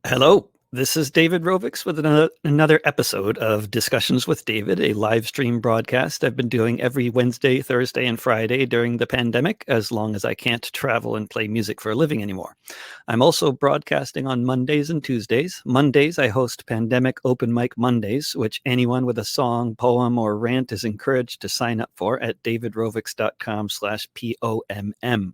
Hello, this is David Rovix with another episode of Discussions with David, a live stream broadcast I've been doing every Wednesday, Thursday, and Friday during the pandemic, as long as I can't travel and play music for a living anymore. I'm also broadcasting on Mondays and Tuesdays. Mondays, I host Pandemic Open Mic Mondays, which anyone with a song, poem, or rant is encouraged to sign up for at davidrovix.com/POMM.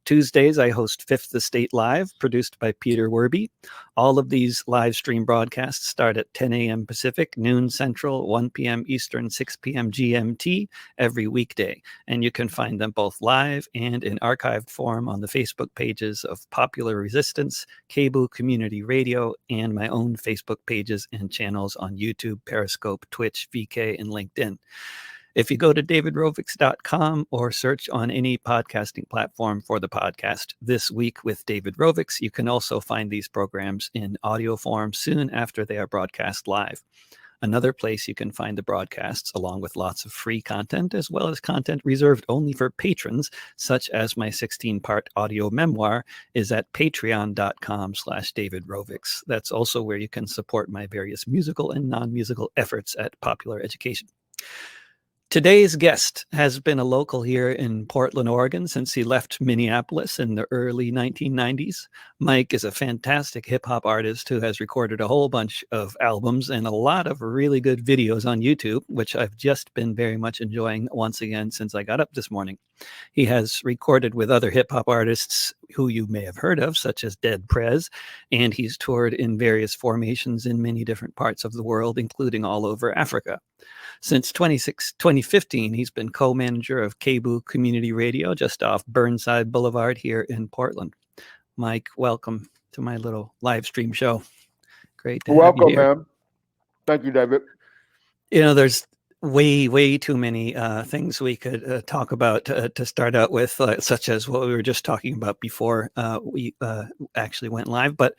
Tuesdays, I host Fifth Estate Live, produced by Peter Werby. All of these live stream broadcasts start at 10 a.m. Pacific, noon Central, 1 p.m. Eastern, 6 p.m. GMT every weekday. And you can find them both live and in archived form on the Facebook pages of Popular Resistance, Cable Community Radio, and my own Facebook pages and channels on YouTube, Periscope, Twitch, VK, and LinkedIn. If you go to davidrovix.com or search on any podcasting platform for the podcast This Week with David Rovix, you can also find these programs in audio form soon after they are broadcast live. Another place you can find the broadcasts, along with lots of free content, as well as content reserved only for patrons, such as my 16-part audio memoir, is at patreon.com/davidrovix. That's also where you can support my various musical and non-musical efforts at Popular Education. Today's guest has been a local here in Portland, Oregon since he left Minneapolis in the early 1990s. Mike is a fantastic hip-hop artist who has recorded a whole bunch of albums and a lot of really good videos on YouTube, which I've just been very much enjoying once again since I got up this morning. He has recorded with other hip-hop artists who you may have heard of, such as Dead Prez, and he's toured in various formations in many different parts of the world, including all over Africa. Since 2015, he's been co-manager of Cable Community Radio just off Burnside Boulevard here in Portland. Mike, welcome to my little live stream show. Great to have you here. Welcome, man. Thank you, David. You know, there's way too many things we could talk about to start out with, such as what we were just talking about before we actually went live. But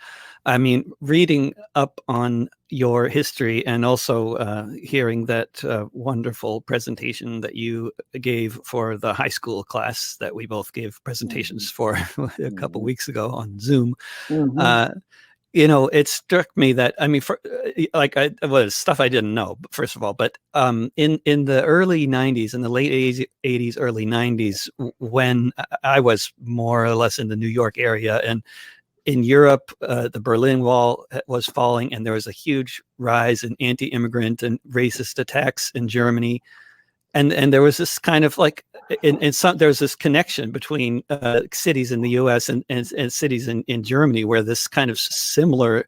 I mean, reading up on your history and also hearing that wonderful presentation that you gave for the high school class that we both gave presentations for a couple weeks ago on Zoom. You know, it struck me that, I mean, stuff I didn't know, first of all, but in the early 90s, in the late 80s, early 90s, when I was more or less in the New York area, and in Europe, the Berlin Wall was falling, and there was a huge rise in anti-immigrant and racist attacks in Germany. And there was this kind of like, there's this connection between cities in the U.S. and cities in Germany where this kind of similar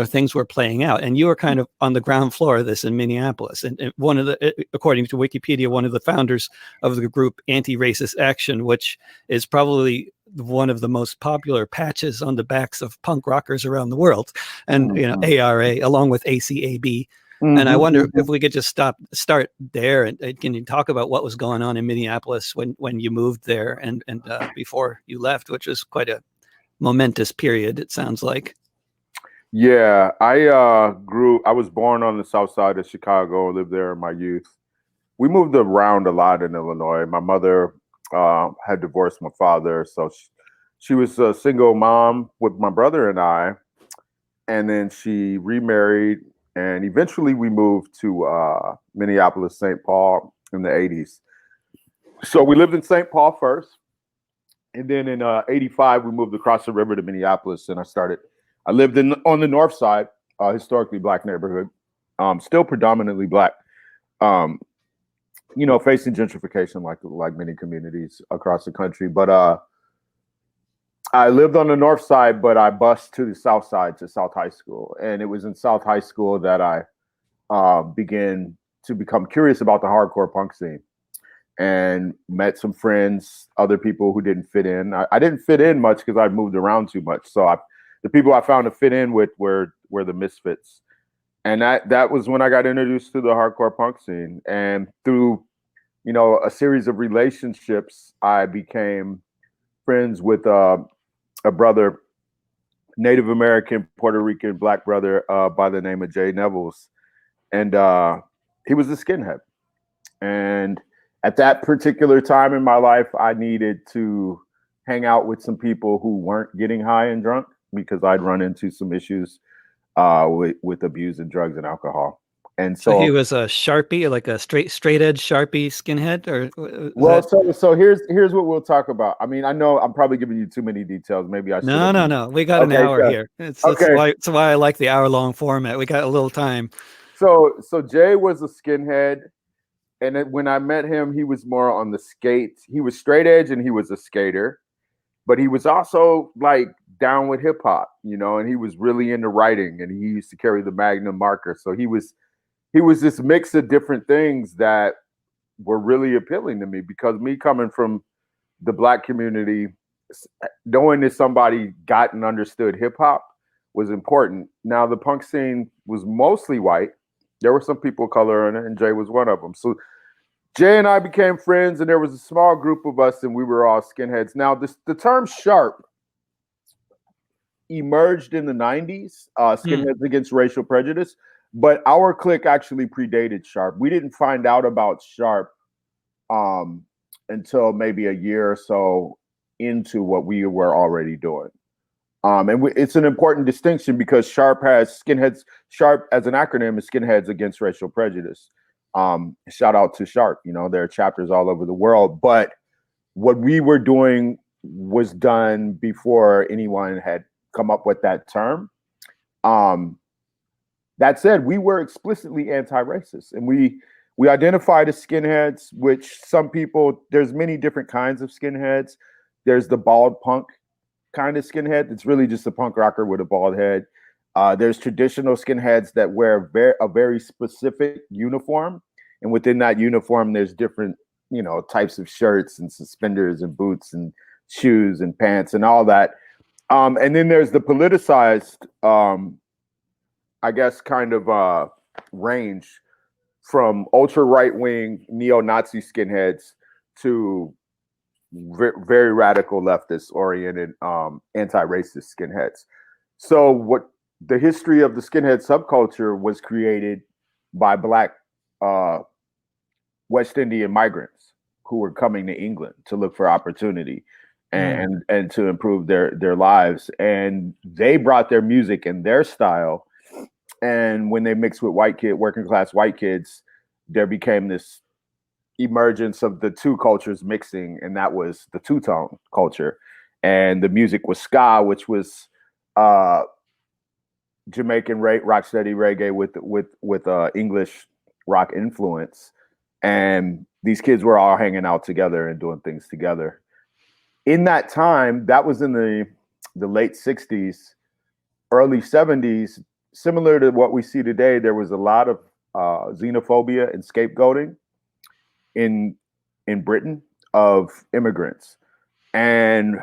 things were playing out. And you were kind of on the ground floor of this in Minneapolis. And one of the, according to Wikipedia, one of the founders of the group Anti-Racist Action, which is probably one of the most popular patches on the backs of punk rockers around the world, and you know, ARA along with ACAB. And I wonder if we could just start there, and can you talk about what was going on in Minneapolis when you moved there and before you left, which was quite a momentous period, it sounds like. Yeah, I was born on the south side of Chicago, lived there in my youth. We moved around a lot in Illinois. My mother had divorced my father, so she was a single mom with my brother and I, and then she remarried. And eventually we moved to Minneapolis, St. Paul in the 80s. So we lived in St. Paul first. And then in 85, we moved across the river to Minneapolis. And I lived on the north side, historically Black neighborhood, still predominantly Black, you know, facing gentrification like many communities across the country. But I lived on the north side, but I bused to the south side to South High School. And it was in South High School that I began to become curious about the hardcore punk scene and met some friends, other people who didn't fit in. I didn't fit in much because I moved around too much. So the people I found to fit in with were the misfits. And that was when I got introduced to the hardcore punk scene. And through, you know, a series of relationships, I became friends with a brother, Native American, Puerto Rican, Black brother by the name of Jay Nevels. And he was a skinhead. And at that particular time in my life, I needed to hang out with some people who weren't getting high and drunk. because I'd run into some issues with abusing drugs and alcohol. And So he so, was a Sharpie, like a straight edge Sharpie skinhead, or well, so here's what we'll talk about. I mean, I know I'm probably giving you too many details. Maybe I should have. No. We got an Okay, hour good. here. That's Okay. why I like the hour-long format. We got a little time. So Jay was a skinhead, and when I met him, he was more on the skate. He was straight edge, and he was a skater, but he was also like down with hip hop, and he was really into writing, and he used to carry the Magnum marker. So he was this mix of different things that were really appealing to me, because me coming from the Black community, knowing that somebody got and understood hip hop was important. Now, the punk scene was mostly white. There were some people of color in it, and Jay was one of them. So Jay and I became friends, and there was a small group of us, and we were all skinheads. Now, the term sharp emerged in the 90s, Skinheads Against Racial Prejudice, but our clique actually predated Sharp. We didn't find out about Sharp until maybe a year or so into what we were already doing. It's an important distinction, because Sharp as an acronym is Skinheads Against Racial Prejudice. Shout out to Sharp. There are chapters all over the world, but what we were doing was done before anyone had come up with that term. That said, we were explicitly anti-racist, and we identified as skinheads, which some people, there's many different kinds of skinheads. There's the bald punk kind of skinhead. It's really just a punk rocker with a bald head. There's traditional skinheads that wear a very specific uniform, and within that uniform, there's different, types of shirts and suspenders and boots and shoes and pants and all that. And then there's the politicized, I guess, kind of range from ultra right-wing neo-Nazi skinheads to very radical leftist oriented anti-racist skinheads. So what the history of the skinhead subculture was created by Black West Indian migrants who were coming to England to look for opportunity and to improve their lives. And they brought their music and their style. And when they mixed with working class white kids, there became this emergence of the two cultures mixing, and that was the two-tone culture. And the music was ska, which was Jamaican rocksteady reggae with English rock influence. And these kids were all hanging out together and doing things together. In that time, that was in the late 60s, early 70s, similar to what we see today. There was a lot of xenophobia and scapegoating in Britain of immigrants, and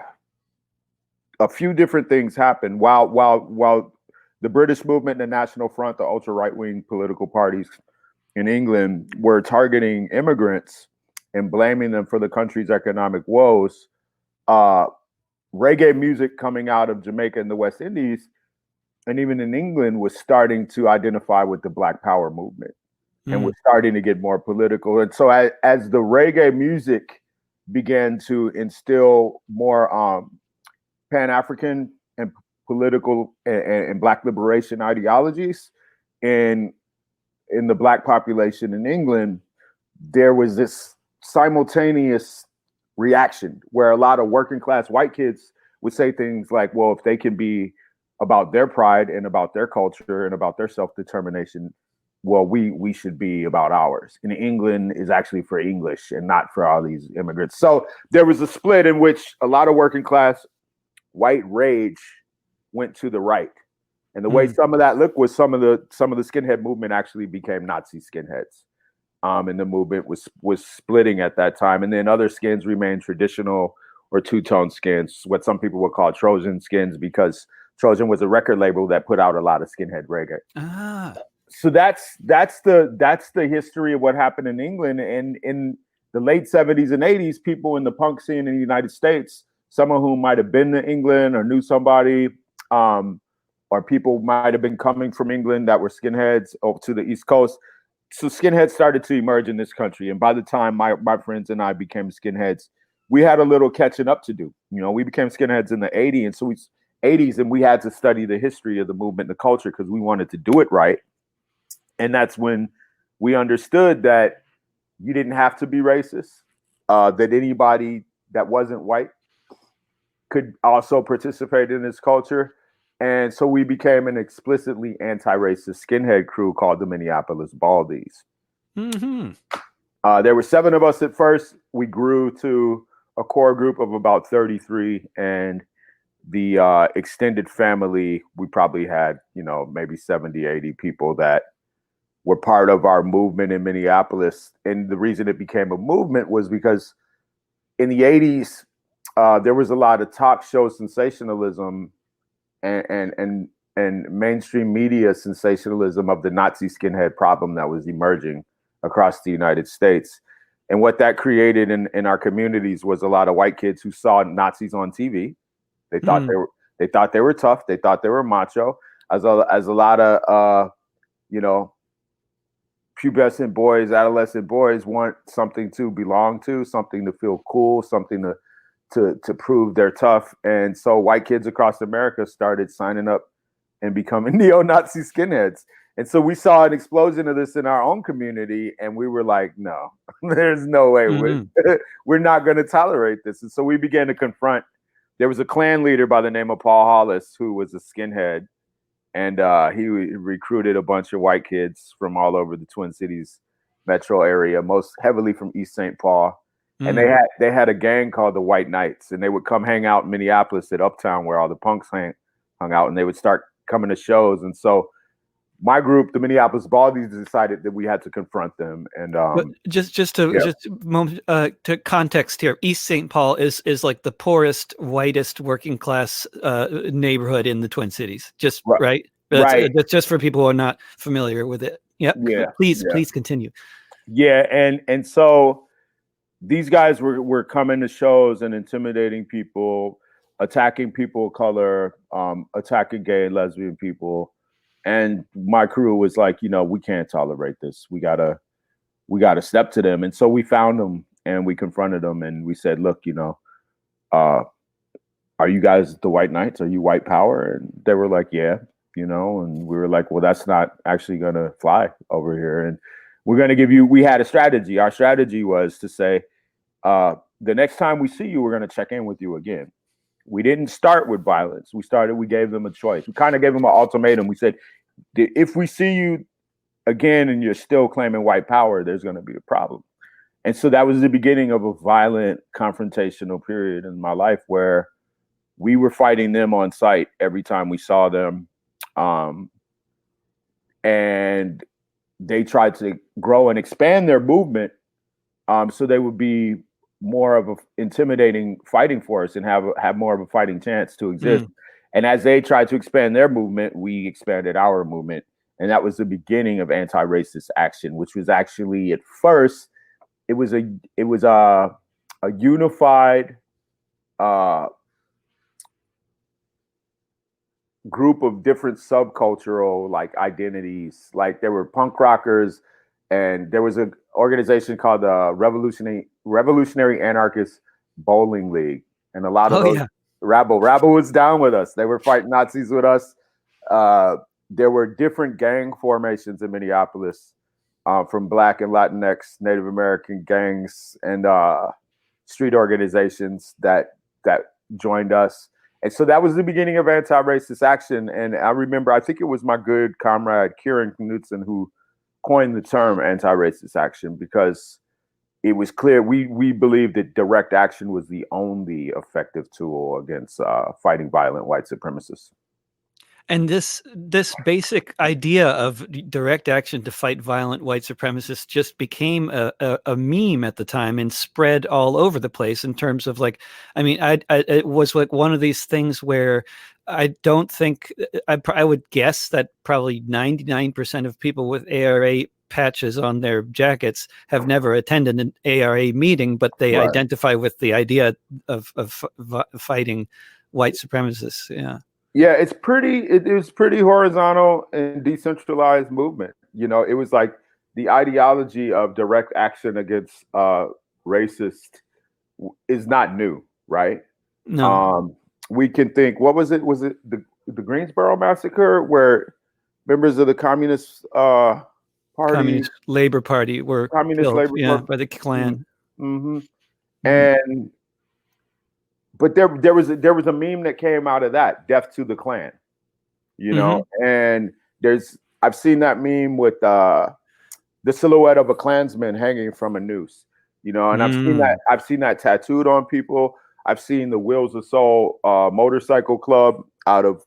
a few different things happened while the British movement and the National Front, the ultra right-wing political parties in England, were targeting immigrants and blaming them for the country's economic woes. Reggae music coming out of Jamaica and the West Indies, and even in England, was starting to identify with the Black Power movement and was starting to get more political. And so as the reggae music began to instill more Pan-African and political and Black liberation ideologies in the Black population in England, there was this simultaneous reaction where a lot of working class white kids would say things like, well, if they can be about their pride and about their culture and about their self-determination, well, we should be about ours. And England is actually for English and not for all these immigrants. So there was a split in which a lot of working class white rage went to the right. And the way some of that looked was some of the skinhead movement actually became Nazi skinheads. And the movement was splitting at that time. And then other skins remained traditional or two-tone skins, what some people would call Trojan skins, because Trojan was a record label that put out a lot of skinhead reggae. So that's the history of what happened in England. And in the late 70s and 80s, people in the punk scene in the United States, some of whom might have been to England or knew somebody, or people might have been coming from England that were skinheads over to the East Coast. So skinheads started to emerge in this country. And by the time my friends and I became skinheads, we had a little catching up to do. We became skinheads in the 80s. '80s, and we had to study the history of the movement and the culture because we wanted to do it right. And that's when we understood that you didn't have to be racist, that anybody that wasn't white could also participate in this culture. And so we became an explicitly anti-racist skinhead crew called the Minneapolis Baldies. Mm-hmm. There were 7 of us at first. We grew to a core group of about 33, and the extended family, we probably had, maybe 70, 80 people that were part of our movement in Minneapolis. And the reason it became a movement was because in the '80s, there was a lot of talk show sensationalism and mainstream media sensationalism of the Nazi skinhead problem that was emerging across the United States. And what that created in our communities was a lot of white kids who saw Nazis on TV. They thought they thought they were tough. They thought they were macho. As a lot of pubescent boys, adolescent boys want something to belong to, something to feel cool, something to prove they're tough. And so white kids across America started signing up and becoming neo-Nazi skinheads. And so we saw an explosion of this in our own community, and we were like, no, there's no way we're not going to tolerate this. And so we began to confront. There was a Klan leader by the name of Paul Hollis who was a skinhead, and he recruited a bunch of white kids from all over the Twin Cities metro area, most heavily from East St. Paul. And they had a gang called the White Knights, and they would come hang out in Minneapolis at Uptown where all the punks hung out, and they would start coming to shows. And so my group, the Minneapolis Baldies, decided that we had to confront them. And just to context here, East St. Paul is like the poorest, whitest, working class neighborhood in the Twin Cities. Just right. That's just for people who are not familiar with it. Yep. Yeah. Please continue. Yeah, and so these guys were coming to shows and intimidating people, attacking people of color, attacking gay and lesbian people. And my crew was like, we can't tolerate this. We gotta step to them. And so we found them and we confronted them and we said, look, are you guys the White Knights? Are you white power? And they were like, yeah, and we were like, well, that's not actually gonna fly over here. And we're gonna give you, we had a strategy. Our strategy was to say, the next time we see you, we're gonna check in with you again. We didn't start with violence. We gave them a choice. We kind of gave them an ultimatum. We said, if we see you again and you're still claiming white power, there's going to be a problem. And so that was the beginning of a violent confrontational period in my life where we were fighting them on sight every time we saw them. And they tried to grow and expand their movement so they would be more of an intimidating fighting force and have more of a fighting chance to exist. And as they tried to expand their movement, we expanded our movement. And that was the beginning of anti-racist action, which was actually at first, it was a unified group of different subcultural like identities. Like there were punk rockers, and there was an organization called the Revolutionary Anarchist Bowling League, and a lot of those Rabble was down with us. They were fighting Nazis with us. There were different gang formations in Minneapolis, from Black and Latinx, Native American gangs, and street organizations that joined us. And so that was the beginning of anti-racist action. And I remember, I think it was my good comrade Kieran Knudsen who coined the term anti-racist action, because it was clear we believed that direct action was the only effective tool against fighting violent white supremacists. And this basic idea of direct action to fight violent white supremacists just became a meme at the time and spread all over the place in terms of like, I mean, it was like one of these things where I don't think, I would guess that probably 99% of people with ARA patches on their jackets have never attended an ARA meeting, but they identify with the idea of fighting white supremacists. Yeah. Yeah, it was pretty horizontal and decentralized movement. It was like the ideology of direct action against racist is not new, right? No. we can think, what was it? Was it the Greensboro massacre where members of the Communist Party, Communist Labor Party were Communist killed, Labor yeah, Party? by the Klan. Mm-hmm. Mm. And but there was a meme that came out of that, "Death to the Klan," you know. And I've seen that meme with the silhouette of a Klansman hanging from a noose, you know, and I've seen that tattooed on people. I've seen the Wheels of Soul motorcycle club out of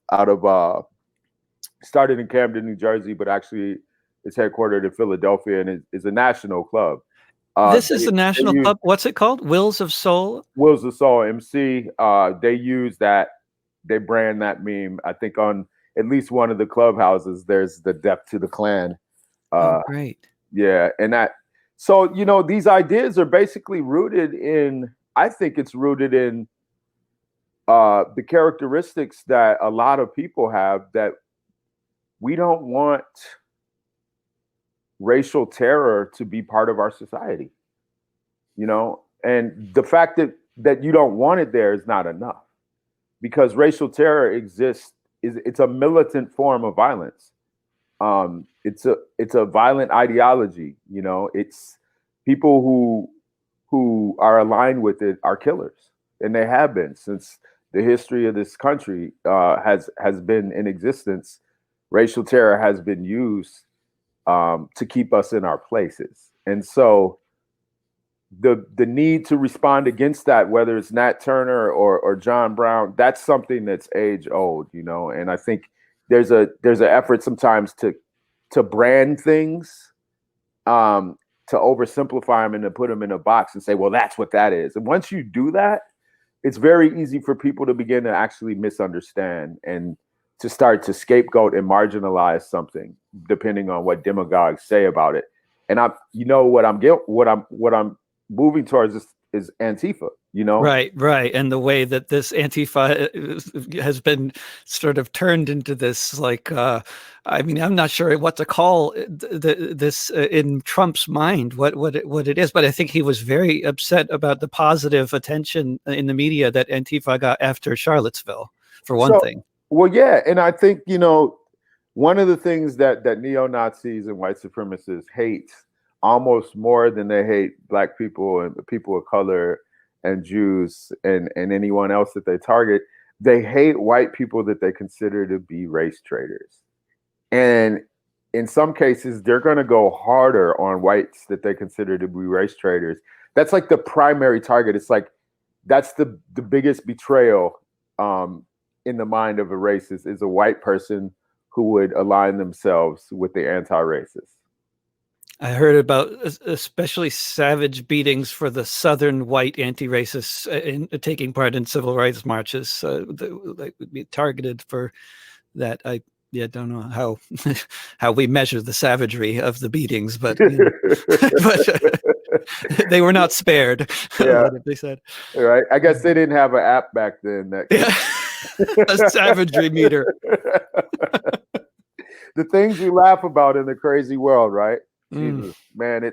started in Camden, New Jersey, but actually it's headquartered in Philadelphia and is a national club. This is the national club. What's it called? Wheels of Soul? Wheels of Soul MC. They use that. They brand that meme. I think on at least one of the clubhouses, there's the "Death to the Klan." Oh, great. Yeah, and that. So you know, these ideas are basically rooted in. I think it's rooted in the characteristics that a lot of people have, that we don't want racial terror to be part of our society, you know, and the fact that you don't want it there is not enough, because racial terror exists. It's a militant form of violence. It's a violent ideology, you know. It's people who are aligned with it are killers, and they have been since the history of this country has been in existence. Racial terror has been used to keep us in our places. And so the need to respond against that, whether it's Nat Turner or John Brown, that's something that's age old, you know. And I think there's an effort sometimes to brand things, to oversimplify them and to put them in a box and say, well, that's what that is. And once you do that, it's very easy for people to begin to actually misunderstand and to start to scapegoat and marginalize something, depending on what demagogues say about it. And what I'm moving towards is Antifa, you know? Right. And the way that this Antifa has been sort of turned into this, like, I mean, I'm not sure what to call this in Trump's mind, what it is, but I think he was very upset about the positive attention in the media that Antifa got after Charlottesville, for one thing. Well, yeah, and I think, you know, one of the things that neo-Nazis and white supremacists hate almost more than they hate Black people and people of color and Jews and anyone else that they target, they hate white people that they consider to be race traitors. And in some cases, they're going to go harder on whites that they consider to be race traitors. That's like the primary target. It's like that's the biggest betrayal in the mind of a racist, is a white person who would align themselves with the anti-racist. I heard about especially savage beatings for the Southern white anti-racists in taking part in civil rights marches. They would be targeted for that. I don't know how we measure the savagery of the beatings, but but they were not spared. Yeah, they said. Right. I guess they didn't have an app back then. A savagery meter. The things we laugh about in the crazy world, right? Jesus, man,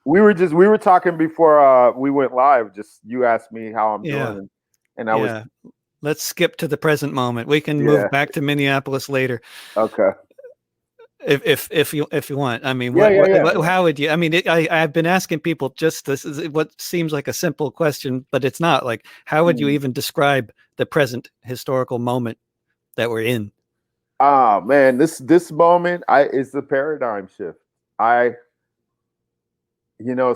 we were talking before we went live. Just you asked me how I'm doing, and I was. Let's skip to the present moment. We can move back to Minneapolis later. Okay. If you want, I mean, how would you? I mean, I've been asking people just this is what seems like a simple question, but it's not. Like, how would you even describe the present historical moment that we're in? Ah, man, this moment is the paradigm shift.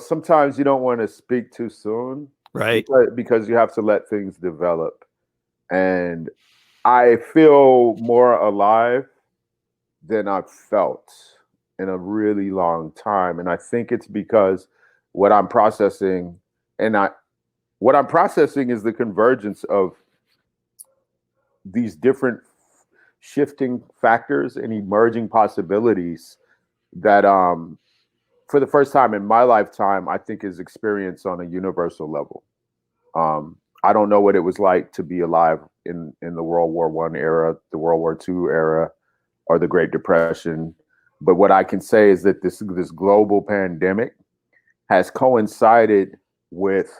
Sometimes you don't want to speak too soon, right? Because you have to let things develop. And I feel more alive than I've felt in a really long time. And I think it's because what I'm processing is the convergence of these different shifting factors and emerging possibilities that for the first time in my lifetime, I think is experienced on a universal level. I don't know what it was like to be alive in the World War I era, the World War II era, or the Great Depression. But what I can say is that this global pandemic has coincided with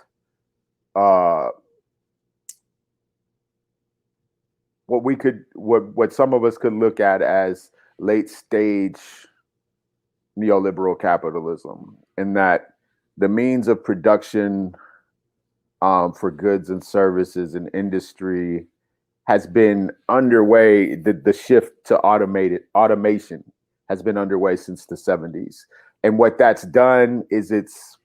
what some of us could look at as late stage neoliberal capitalism, in that the means of production for goods and services and industry has been underway. The shift to automation has been underway since the 70s. And what that's done is it's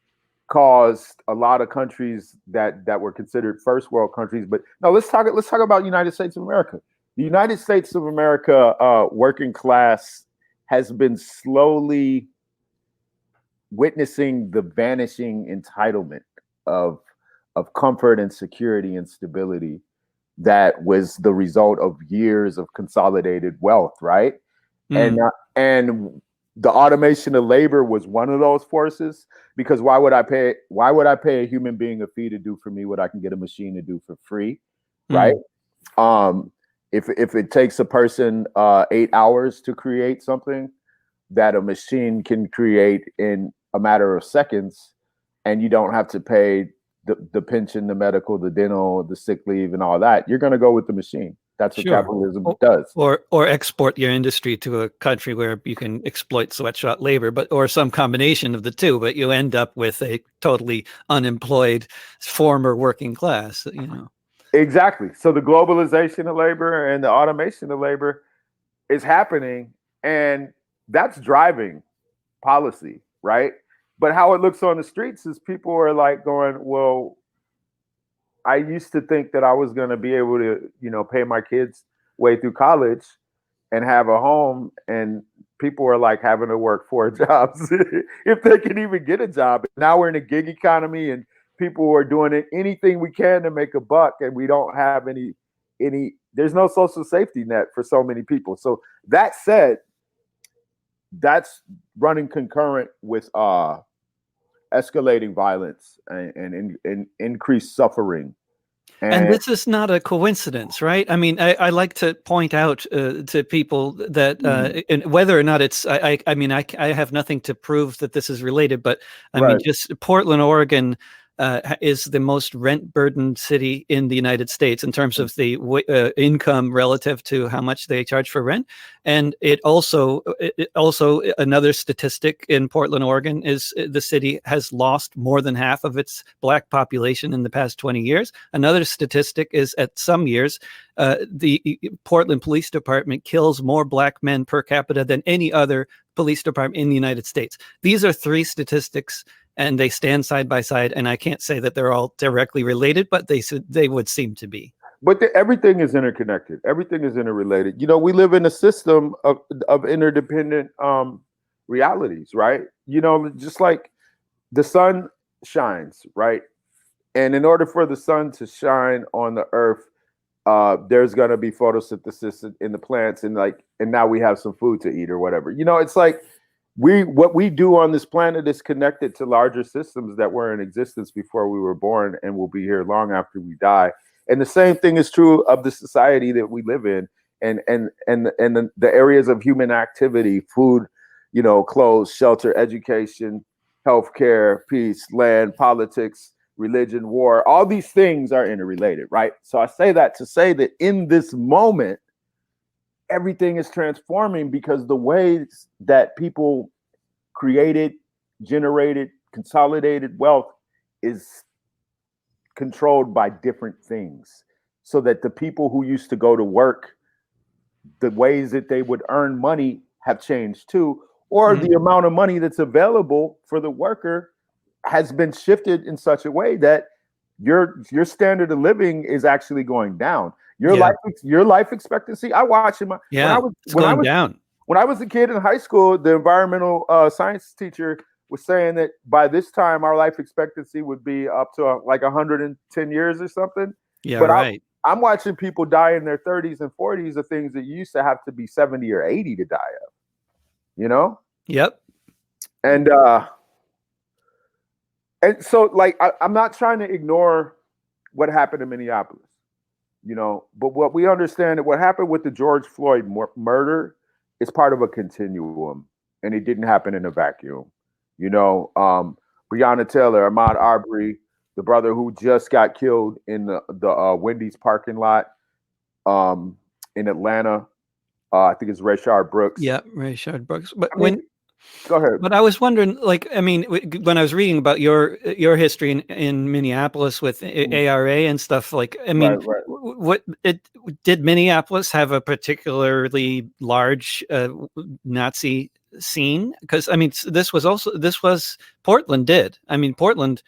caused a lot of countries that were considered first world countries. But no, let's talk about United States of America. The United States of America working class has been slowly witnessing the vanishing entitlement of comfort and security and stability that was the result of years of consolidated wealth, right? And the automation of labor was one of those forces, because why would I pay a human being a fee to do for me what I can get a machine to do for free, right? If it takes a person 8 hours to create something that a machine can create in a matter of seconds, and you don't have to pay the pension, the medical, the dental, the sick leave, and all that, you're going to go with the machine. That's what capitalism does. Or export your industry to a country where you can exploit sweatshop labor, or some combination of the two, but you end up with a totally unemployed former working class, Exactly. So the globalization of labor and the automation of labor is happening, and that's driving policy, right? But how it looks on the streets is people are like going, well, I used to think that I was going to be able to, pay my kids way through college and have a home, and people are like having to work 4 jobs if they can even get a job. Now we're in a gig economy, and people are doing anything we can to make a buck, and we don't have any. There's no social safety net for so many people. So that said, that's running concurrent with escalating violence and increased suffering. And this is not a coincidence, right? I mean, I like to point out to people that and whether or not it's, I have nothing to prove that this is related, but I mean, just Portland, Oregon is the most rent-burdened city in the United States in terms of the income relative to how much they charge for rent. And it also another statistic in Portland, Oregon, is the city has lost more than half of its Black population in the past 20 years. Another statistic is at some years, the Portland Police Department kills more Black men per capita than any other police department in the United States. These are 3 statistics, and they stand side by side. And I can't say that they're all directly related, but they would seem to be. But everything is interconnected. Everything is interrelated. We live in a system of interdependent realities, right? Just like the sun shines, right? And in order for the sun to shine on the earth, there's going to be photosynthesis in the plants, and now we have some food to eat or whatever. It's like what we do on this planet is connected to larger systems that were in existence before we were born and will be here long after we die. And the same thing is true of the society that we live in, and the areas of human activity: food, clothes, shelter, education, healthcare, peace, land, politics, religion, war. All these things are interrelated, right? So I say that to say that in this moment, everything is transforming, because the ways that people created, generated, consolidated wealth is controlled by different things. So that the people who used to go to work, the ways that they would earn money have changed too, or the amount of money that's available for the worker has been shifted in such a way that your standard of living is actually going down. Your life expectancy. I watch him. It's going down. When I was a kid in high school, the environmental science teacher was saying that by this time our life expectancy would be up to like 110 years or something. Yeah, but right. I'm watching people die in their 30s and 40s of things that used to have to be 70 or 80 to die of. Yep. And so, like, I'm not trying to ignore what happened in Minneapolis, but what we understand that what happened with the George Floyd murder is part of a continuum, and it didn't happen in a vacuum. Breonna Taylor, Ahmaud Arbery, the brother who just got killed in the Wendy's parking lot, in Atlanta. I think it's Rayshard Brooks. Yeah, Rayshard Brooks. But I mean, go ahead. But I was wondering, like, I mean, when I was reading about your history in Minneapolis with ARA and stuff, like, I mean, what did Minneapolis have a particularly large Nazi scene? Because I mean, this was Portland did. I mean, Portland.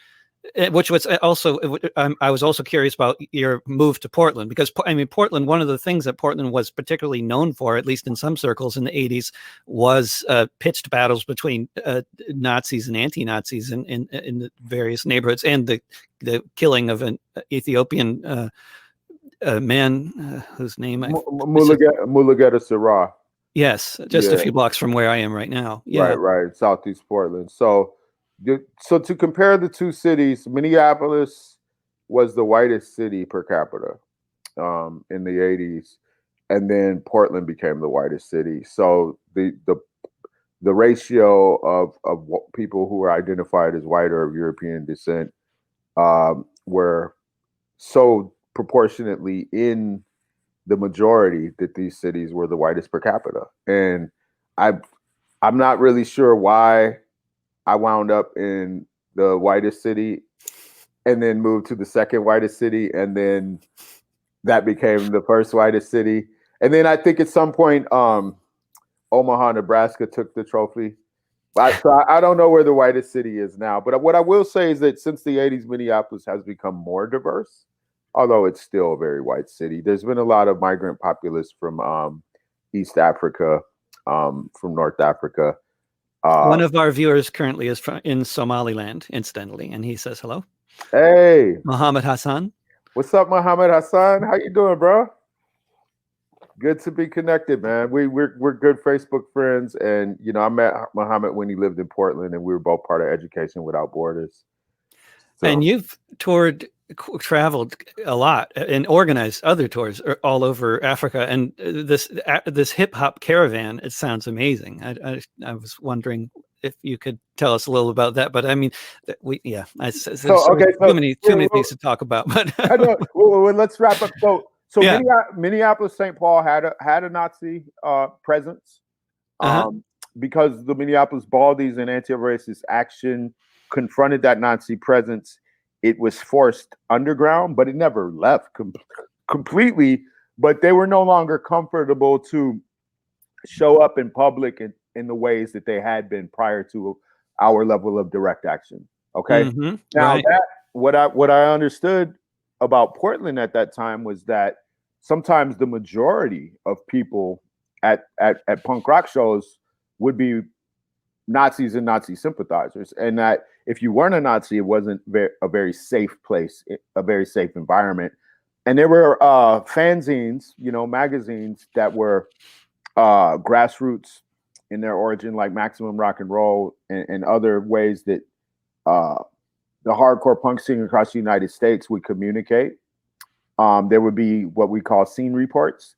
Which was also, I was also curious about your move to Portland, because I mean, Portland, one of the things that Portland was particularly known for, at least in some circles in the 80s, was pitched battles between Nazis and anti-Nazis in the various neighborhoods, and the killing of an Ethiopian man whose name Mulugeta Sarah. Yes, just a few blocks from where I am right now. Yeah. Right, Southeast Portland. So to compare the two cities, Minneapolis was the whitest city per capita in the 80s, and then Portland became the whitest city. So the ratio of people who were identified as white or of European descent were so proportionately in the majority that these cities were the whitest per capita. And I'm not really sure why I wound up in the whitest city and then moved to the second whitest city, and then that became the first whitest city. And then I think at some point, Omaha, Nebraska took the trophy. So I don't know where the whitest city is now. But what I will say is that since the 80s, Minneapolis has become more diverse, although it's still a very white city. There's been a lot of migrant populace from East Africa, from North Africa. One of our viewers currently is in Somaliland, incidentally, and he says hello. Hey, Muhammad Hassan. What's up, Muhammad Hassan? How you doing, bro? Good to be connected, man. We're good Facebook friends, and you know, I met Muhammad when he lived in Portland, and we were both part of Education Without Borders. So. And you've traveled a lot and organized other tours all over Africa. And this hip hop caravan, it sounds amazing. I was wondering if you could tell us a little about that. But I mean, too many things to talk about. But I know. Well, let's wrap up. So yeah. Minneapolis, St. Paul had a Nazi presence because the Minneapolis Baldies and Anti-Racist Action confronted that Nazi presence. It was forced underground, but it never left completely. But they were no longer comfortable to show up in public in the ways that they had been prior to our level of direct action. Okay. Mm-hmm. Now, what I understood about Portland at that time was that sometimes the majority of people at punk rock shows would be Nazis and Nazi sympathizers, and that if you weren't a Nazi, it wasn't a very safe place, a very safe environment. And there were fanzines, magazines that were grassroots in their origin, like Maximum Rock and Roll and other ways that the hardcore punk scene across the United States would communicate. There would be what we call scene reports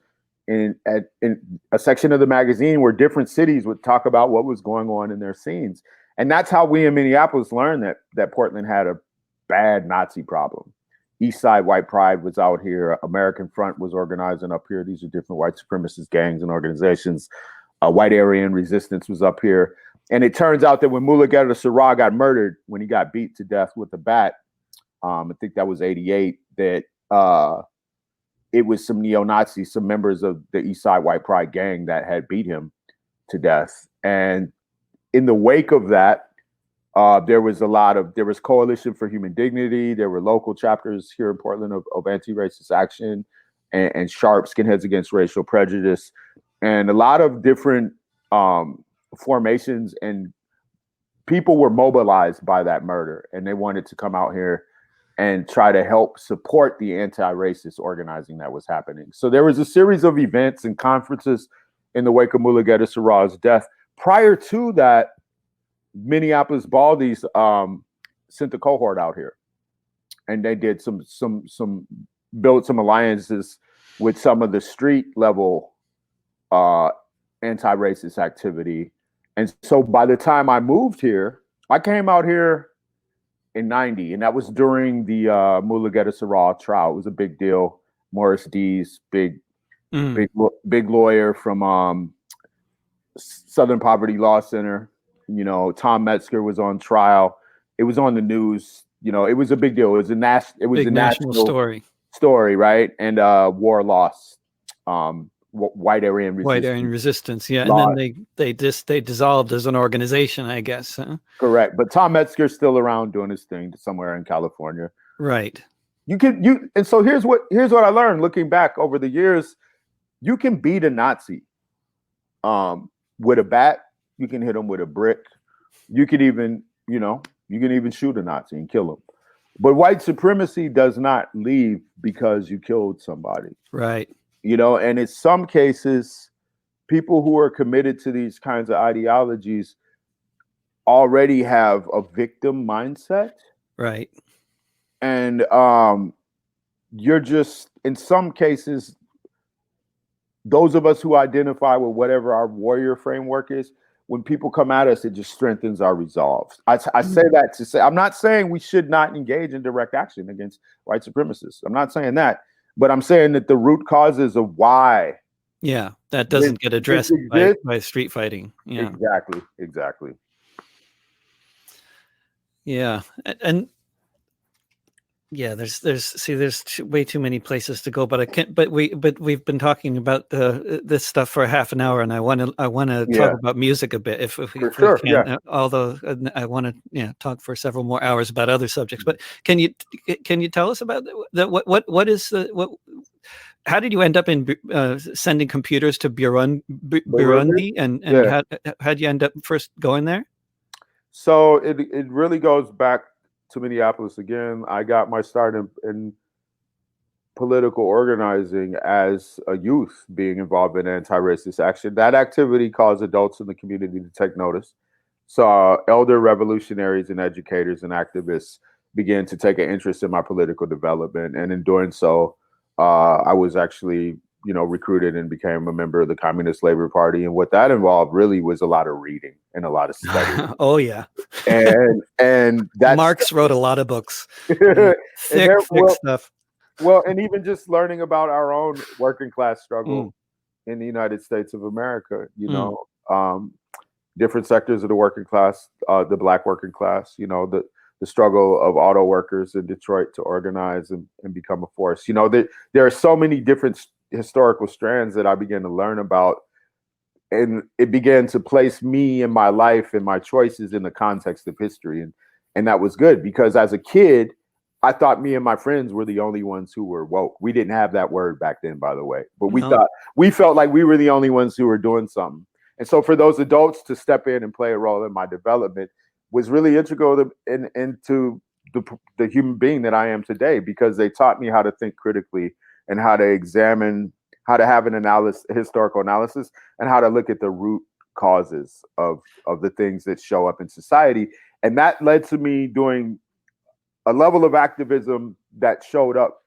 in a section of the magazine where different cities would talk about what was going on in their scenes. And that's how we in Minneapolis learned that Portland had a bad Nazi problem. East Side White Pride was out here. American Front was organizing up here. These are different white supremacist gangs and organizations. White Aryan Resistance was up here. And it turns out that when Mulugeta Sarah got murdered, when he got beat to death with a bat, I think that was 88, that it was some neo-Nazis, some members of the East Side White Pride gang that had beat him to death. And in the wake of that, there was Coalition for Human Dignity. There were local chapters here in Portland of Anti-Racist Action and Sharp, Skinheads Against Racial Prejudice, and a lot of different formations, and people were mobilized by that murder, and they wanted to come out here and try to help support the anti-racist organizing that was happening. So there was a series of events and conferences in the wake of Mulugeta Sarah's death. Prior to that, Minneapolis Baldies sent a cohort out here, and they did built some alliances with some of the street level anti-racist activity. And so by the time I moved here, I came out here in 90, and that was during the Mulugeta Sarah trial. It was a big deal. Morris D's big Mm. big lawyer from Southern Poverty Law Center. Tom Metzger was on trial. It was on the news. It was a big deal. It was Big a national national story. story, right? And war lost. White Aryan White Aryan resistance. Resistance, yeah. And Lost. then they dissolved as an organization, I guess. Huh? Correct. But Tom Metzger's still around doing his thing somewhere in California. Right. And so here's what I learned looking back over the years. You can beat a Nazi with a bat. You can hit him with a brick. You can even shoot a Nazi and kill him. But white supremacy does not leave because you killed somebody. Right. And in some cases, people who are committed to these kinds of ideologies already have a victim mindset. Right. And you're just, in some cases, those of us who identify with whatever our warrior framework is, when people come at us, it just strengthens our resolve. I say that to say, I'm not saying we should not engage in direct action against white supremacists. I'm not saying that, but I'm saying that the root causes of why. Yeah, that doesn't get addressed by street fighting. Yeah, exactly. Yeah, and yeah, there's way too many places to go, but I can't. But we've been talking about this stuff for half an hour, and I want to talk about music a bit if we can. Yeah. Although I want to talk for several more hours about other subjects. But can you tell us about what is the how did you end up in sending computers to Burundi, and how'd you end up first going there? So it really goes back to Minneapolis again. I got my start in political organizing as a youth, being involved in anti-racist action. That activity caused adults in the community to take notice. So elder revolutionaries and educators and activists began to take an interest in my political development. And in doing so, I was actually, recruited and became a member of the Communist Labor Party. And what that involved really was a lot of reading and a lot of studying. Oh yeah. and that Marx wrote a lot of books. Thick stuff. Well, and even just learning about our own working class struggle in the United States of America, different sectors of the working class, the Black working class, the struggle of auto workers in Detroit to organize and become a force. There are so many different historical strands that I began to learn about, and it began to place me and my life and my choices in the context of history. And that was good, because as a kid, I thought me and my friends were the only ones who were woke. We didn't have that word back then, by the way, but we felt like we were the only ones who were doing something. And so for those adults to step in and play a role in my development was really integral into the human being that I am today, because they taught me how to think critically and how to examine, how to have an historical analysis, and how to look at the root causes of the things that show up in society. And that led to me doing a level of activism that showed up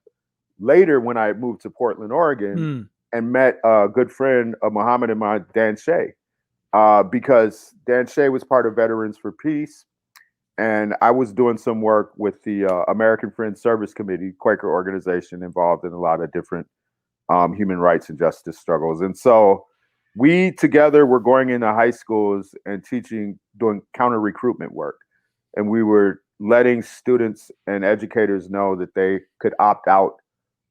later when I moved to Portland, Oregon, and met a good friend of Muhammad and mine, Dan Shea, because Dan Shea was part of Veterans for Peace. And I was doing some work with the American Friends Service Committee, Quaker organization involved in a lot of different human rights and justice struggles. And so we together were going into high schools and doing counter recruitment work. And we were letting students and educators know that they could opt out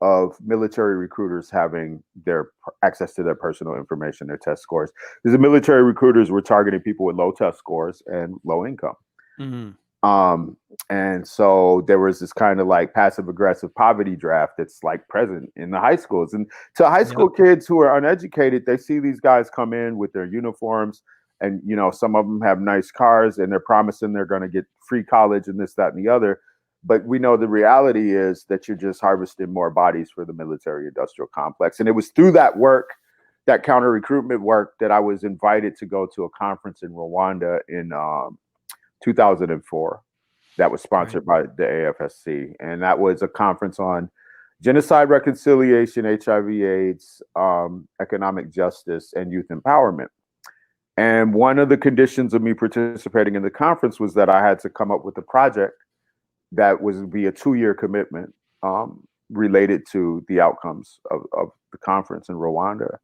of military recruiters having their access to their personal information, their test scores. Because the military recruiters were targeting people with low test scores and low income. And so there was this kind of like passive aggressive poverty draft that's like present in the high schools. And to high school kids who are uneducated, they see these guys come in with their uniforms, and some of them have nice cars, and they're promising they're going to get free college and this, that, and the other. But we know the reality is that you're just harvesting more bodies for the military industrial complex. And it was through that work, that counter recruitment work, that I was invited to go to a conference in Rwanda in 2004 that was sponsored by the AFSC. And that was a conference on genocide reconciliation, HIV/AIDS, economic justice, and youth empowerment. And one of the conditions of me participating in the conference was that I had to come up with a project that would be a 2-year commitment related to the outcomes of the conference in Rwanda.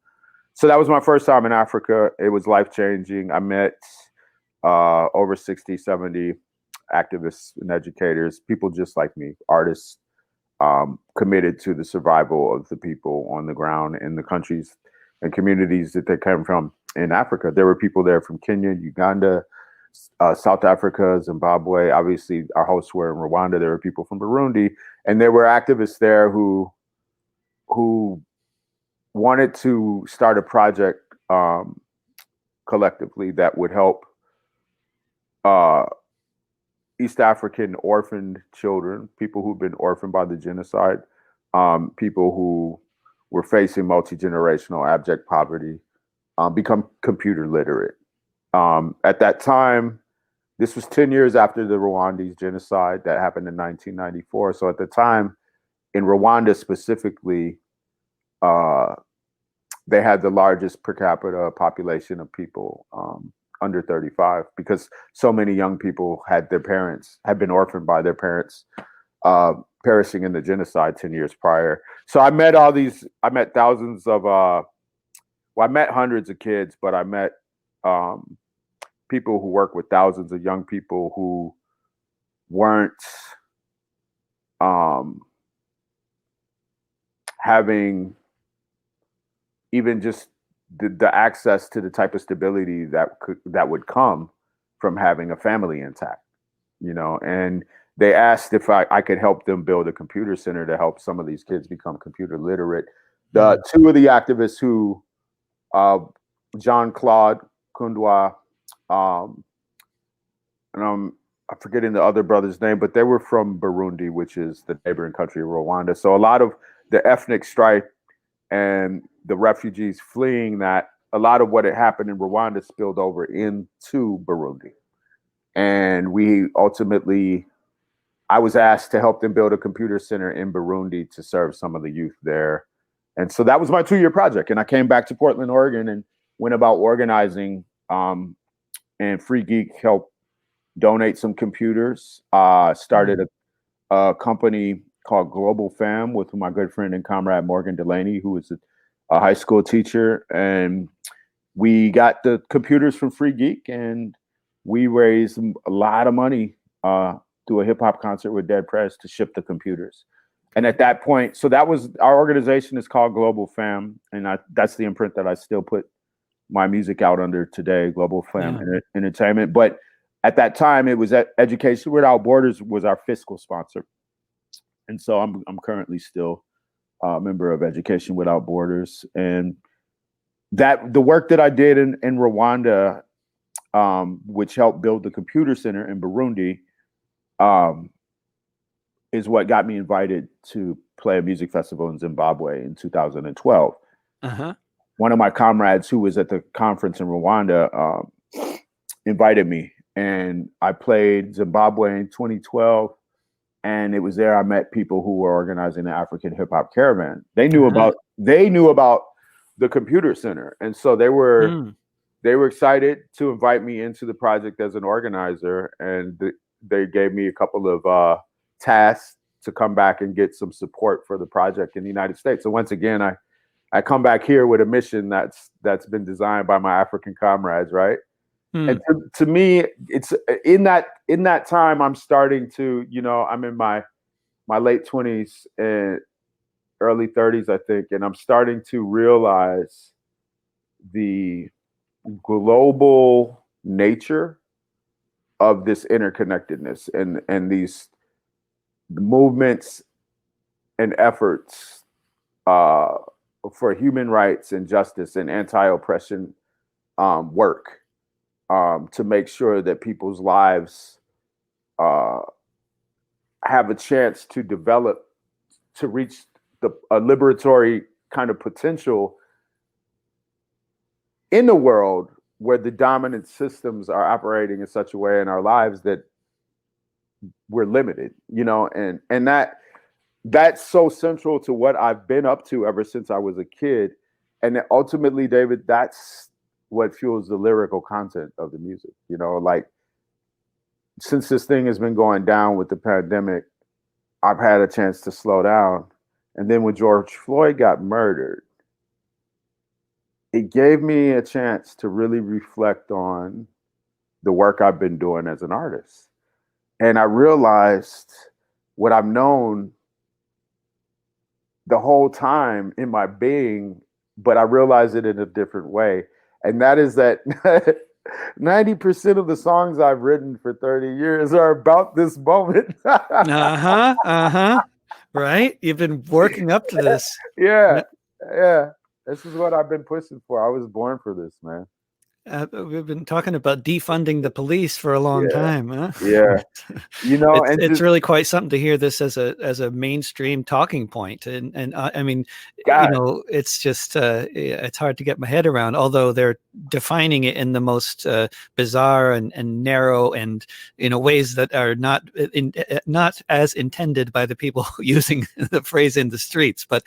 So that was my first time in Africa. It was life-changing. I met over 60, 70 activists and educators, people just like me, artists, committed to the survival of the people on the ground in the countries and communities that they came from in Africa. There were people there from Kenya, Uganda, South Africa, Zimbabwe. Obviously, our hosts were in Rwanda. There were people from Burundi, and there were activists there who wanted to start a project collectively that would help East African orphaned children, people who've been orphaned by the genocide, people who were facing multi-generational abject poverty, become computer literate. At that time, this was 10 years after the Rwandese genocide that happened in 1994. So at the time, in Rwanda specifically, they had the largest per capita population of people under 35, because so many young people had been orphaned by their parents, perishing in the genocide 10 years prior. So I met thousands of, I met hundreds of kids, but I met people who work with thousands of young people who weren't having even just the access to the type of stability that would come from having a family intact, and they asked if I could help them build a computer center to help some of these kids become computer literate. The two of the activists who, Jean-Claude Kundwa, and I'm forgetting the other brother's name, but they were from Burundi, which is the neighboring country of Rwanda. So a lot of the ethnic strife and the refugees fleeing that, a lot of what had happened in Rwanda spilled over into Burundi. And I was asked to help them build a computer center in Burundi to serve some of the youth there. And so that was my 2-year project. And I came back to Portland, Oregon, and went about organizing, and Free Geek helped donate some computers, started a company called Global Fam with my good friend and comrade Morgan Delaney, who was a high school teacher. And we got the computers from Free Geek, and we raised a lot of money through a hip hop concert with Dead Prez to ship the computers. And at that point, so that was, our organization is called Global Fam. And that's the imprint that I still put my music out under today, Global Fam Entertainment. But at that time, it was Education Without Borders was our fiscal sponsor. And so I'm currently still a member of Education Without Borders. And that the work that I did in Rwanda, which helped build the computer center in Burundi, is what got me invited to play a music festival in Zimbabwe in 2012. One of my comrades who was at the conference in Rwanda invited me, and I played Zimbabwe in 2012. And it was there I met people who were organizing the African Hip Hop Caravan. They knew about the computer center, and so they were excited to invite me into the project as an organizer. And they gave me a couple of tasks to come back and get some support for the project in the United States. So once again, I come back here with a mission that's been designed by my African comrades, right? And to me, it's in that time I'm starting to, I'm in my late 20s and early 30s, I think, and I'm starting to realize the global nature of this interconnectedness and these movements and efforts for human rights and justice and anti-oppression work. To make sure that people's lives have a chance to develop, to reach a liberatory kind of potential in the world where the dominant systems are operating in such a way in our lives that we're limited, and that's so central to what I've been up to ever since I was a kid. And ultimately, David, that's what fuels the lyrical content of the music. Like, since this thing has been going down with the pandemic, I've had a chance to slow down. And then when George Floyd got murdered, it gave me a chance to really reflect on the work I've been doing as an artist. And I realized what I've known the whole time in my being, but I realized it in a different way. And that is that 90% of the songs I've written for 30 years are about this moment. Right? You've been working up to this. Yeah. Yeah. This is what I've been pushing for. I was born for this, man. We've been talking about defunding the police for a long time. Huh? Yeah. You know, and it's just, really quite something to hear this as a mainstream talking point. And I mean, God, it's just it's hard to get my head around. Although they're defining it in the most bizarre and narrow and ways that are not as intended by the people using the phrase in the streets. But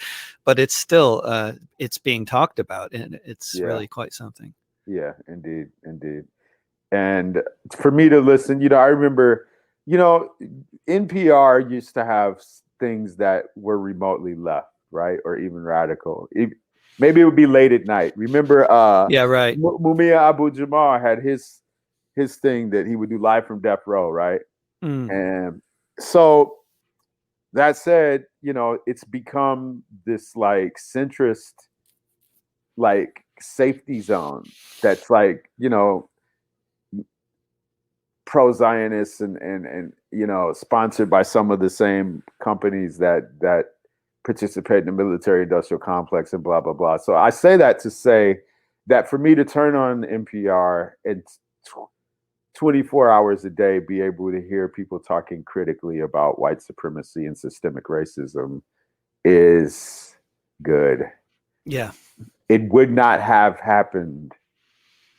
it's still it's being talked about, and it's really quite something. Yeah, indeed, indeed. And for me to listen, I remember, NPR used to have things that were remotely left, right? Or even radical. Maybe it would be late at night. Remember, yeah, right. Mumia Abu-Jamal had his thing that he would do live from Death Row, right? And so that said, it's become this like centrist, like safety zone that's like, pro-Zionist and sponsored by some of the same companies that participate in the military industrial complex and blah blah blah. So I say that to say that for me to turn on NPR and 24 hours a day be able to hear people talking critically about white supremacy and systemic racism is good. Yeah. It would not have happened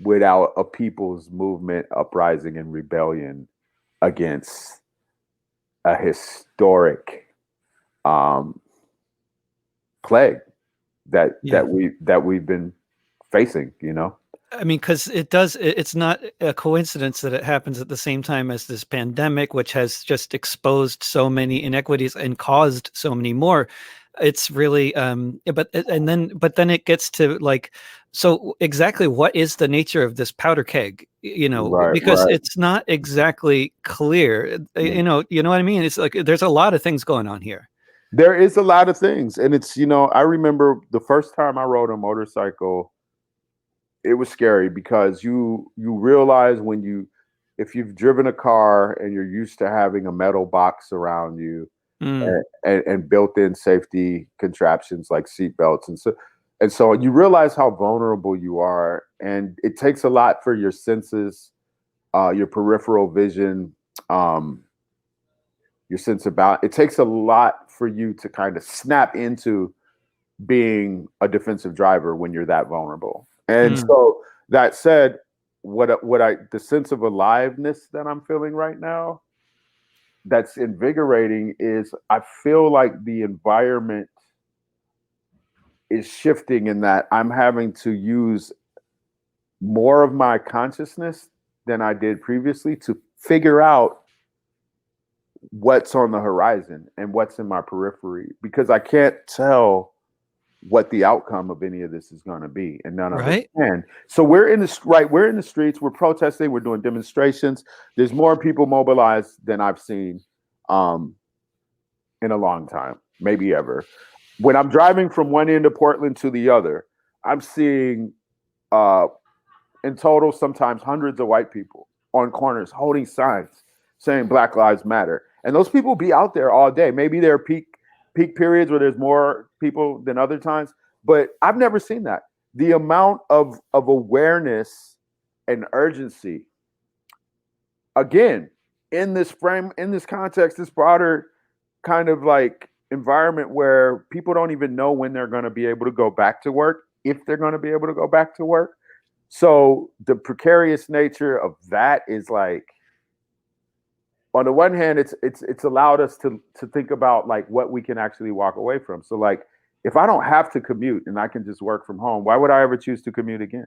without a people's movement, uprising, and rebellion against a historic plague that we've been facing, I mean, because it's not a coincidence that it happens at the same time as this pandemic, which has just exposed so many inequities and caused so many more. It's really, but then it gets to like, so exactly what is the nature of this powder keg, because it's not exactly clear, you know what I mean? It's like, there's a lot of things going on here. There is a lot of things. And it's, I remember the first time I rode a motorcycle, it was scary because you realize if you've driven a car and you're used to having a metal box around you and built-in safety contraptions like seat belts and so you realize how vulnerable you are, and it takes a lot for your senses, your peripheral vision, your sense about it takes a lot for you to kind of snap into being a defensive driver when you're that vulnerable. And so that said, the sense of aliveness that I'm feeling right now that's invigorating is I feel like the environment is shifting in that I'm having to use more of my consciousness than I did previously to figure out what's on the horizon and what's in my periphery, because I can't tell what the outcome of any of this is going to be, and none of us can. So we're in the streets, we're protesting, we're doing demonstrations. There's more people mobilized than I've seen in a long time, maybe ever. When I'm driving from one end of Portland to the other, I'm seeing in total sometimes hundreds of white people on corners holding signs saying Black Lives Matter. And those people be out there all day. Maybe there are peak periods where there's more people than other times, but I've never seen that. The amount of awareness and urgency, again, in this frame, in this context, this broader kind of like environment where people don't even know when they're going to be able to go back to work, if they're going to be able to go back to work. So the precarious nature of that is like, on the one hand, it's allowed us to think about like what we can actually walk away from. So like, if I don't have to commute and I can just work from home, why would I ever choose to commute again?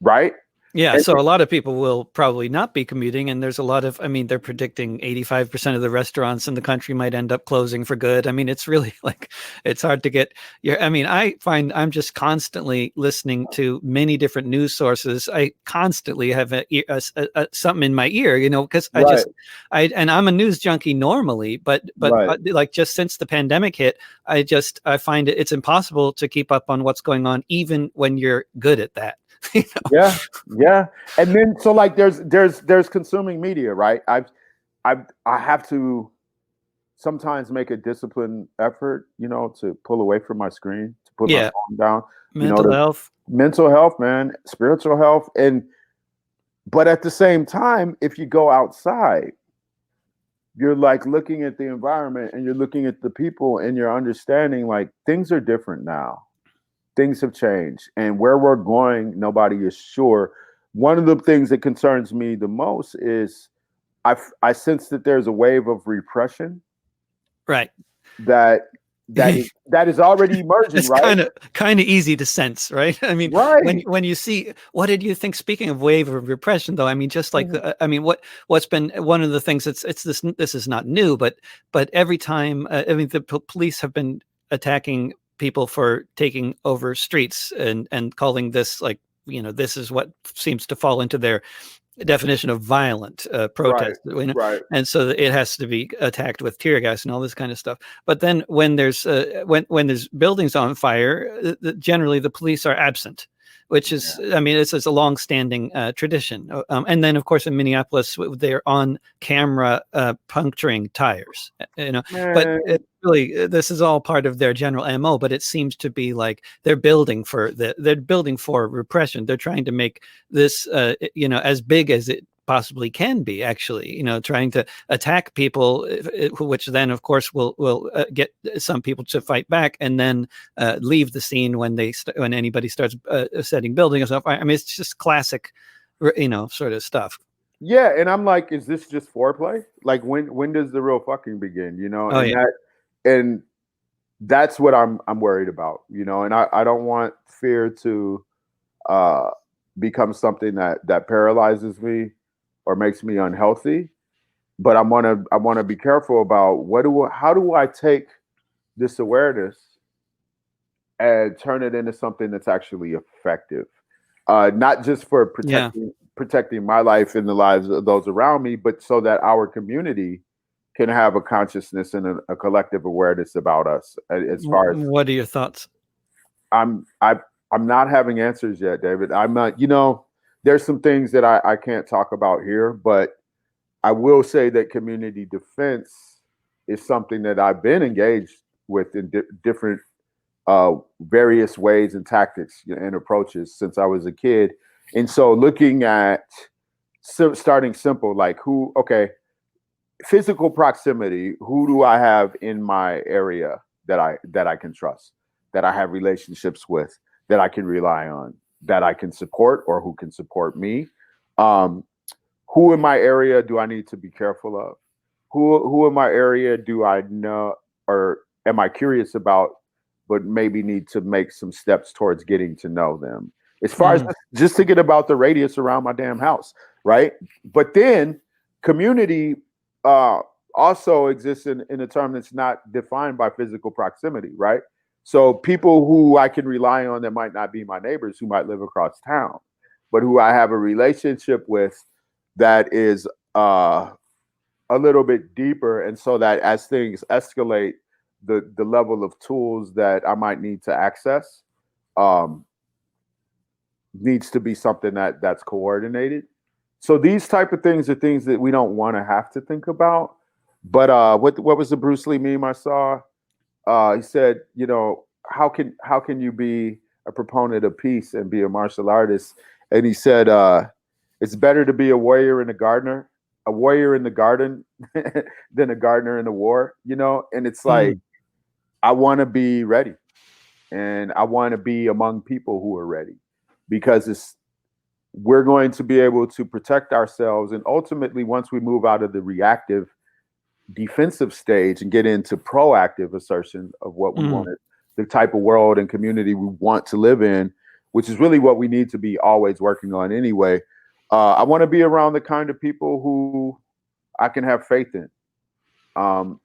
Right? Yeah, so a lot of people will probably not be commuting, and there's a lot of, I mean, they're predicting 85% of the restaurants in the country might end up closing for good. I mean, it's really like, it's hard to get your, I mean, I find I'm just constantly listening to many different news sources. I constantly have something in my ear, you know, because Right, and I'm a news junkie normally, but right. like just since the pandemic hit, I find it's impossible to keep up on what's going on, even when you're good at that. You know? Yeah, yeah. And then so like there's consuming media, right? I have to sometimes make a disciplined effort, you know, to pull away from my screen, to put my Yeah, phone down, you know, mental to health. mental health, man, spiritual health. And but at the same time, if you go outside, you're like looking at the environment and you're looking at the people and you're understanding like things are different now. Things have changed. And where we're going, nobody is sure. One of the things that concerns me the most is I sense that there's a wave of repression Right. that that is already emerging, It's right? kind of easy to sense, right? I mean, Right. when you see, what did you think? Speaking of wave of repression, though, I mean, just like Mhm. I mean, what's been one of the things it's this is not new, but every time I mean, the police have been attacking people for taking over streets and calling this like, you know, this is what seems to fall into their definition of violent Right. protest, you know, Right. and so it has to be attacked with tear gas and all this kind of stuff. But then when there's buildings on fire, generally the police are absent, which is, Yeah. I mean, it's a long-standing tradition. And then, of course, in Minneapolis, they're on camera puncturing tires, you know. But Man. really, this is all part of their general MO. But it seems to be like they're building for repression. They're trying to make this, you know, as big as it possibly can be, actually, you know, trying to attack people, which then of course will get some people to fight back and then leave the scene when when anybody starts setting buildings up. I mean, it's just classic, you know, sort of stuff. Yeah, and I'm like, is this just foreplay? Like when does the real fucking begin? You know, Oh and yeah. and that's what I'm worried about, you know, and I don't want fear to uh become something that paralyzes me or makes me unhealthy. But I wanna be careful about how do I take this awareness and turn it into something that's actually effective, not just for Yeah. protecting my life and the lives of those around me, but so that our community can have a consciousness and a collective awareness about us. As far as What are your thoughts? I'm, I, I'm not having answers yet, David. I'm not. You know, there's some things that I can't talk about here, but I will say that community defense is something that I've been engaged with in different various ways and tactics, you know, and approaches since I was a kid. And so looking at starting simple, like okay, physical proximity, who do I have in my area that I can trust, that I have relationships with, that I can rely on, that I can support or who can support me. Um, who in my area do I need to be careful of? Who in my area do I know or am I curious about, but maybe need to make some steps towards getting to know them? As far as Mhm. just thinking about the radius around my damn house, right? But then community uh, also exists in a term that's not defined by physical proximity, right? So people who I can rely on that might not be my neighbors, who might live across town, but who I have a relationship with that is a little bit deeper, and so that as things escalate, the level of tools that I might need to access um, needs to be something that's coordinated. So these type of things are things that we don't want to have to think about. But what was the Bruce Lee meme I saw? He said, you know, how can you be a proponent of peace and be a martial artist? And he said, it's better to be a warrior in the garden, than a gardener in the war. You know, and it's like Mm. I want to be ready, and I want to be among people who are ready, because we're going to be able to protect ourselves, and ultimately, once we move out of the reactive defensive stage and get into proactive assertion of what we Mm. want, the type of world and community we want to live in, which is really what we need to be always working on anyway. I want to be around the kind of people who I can have faith in, and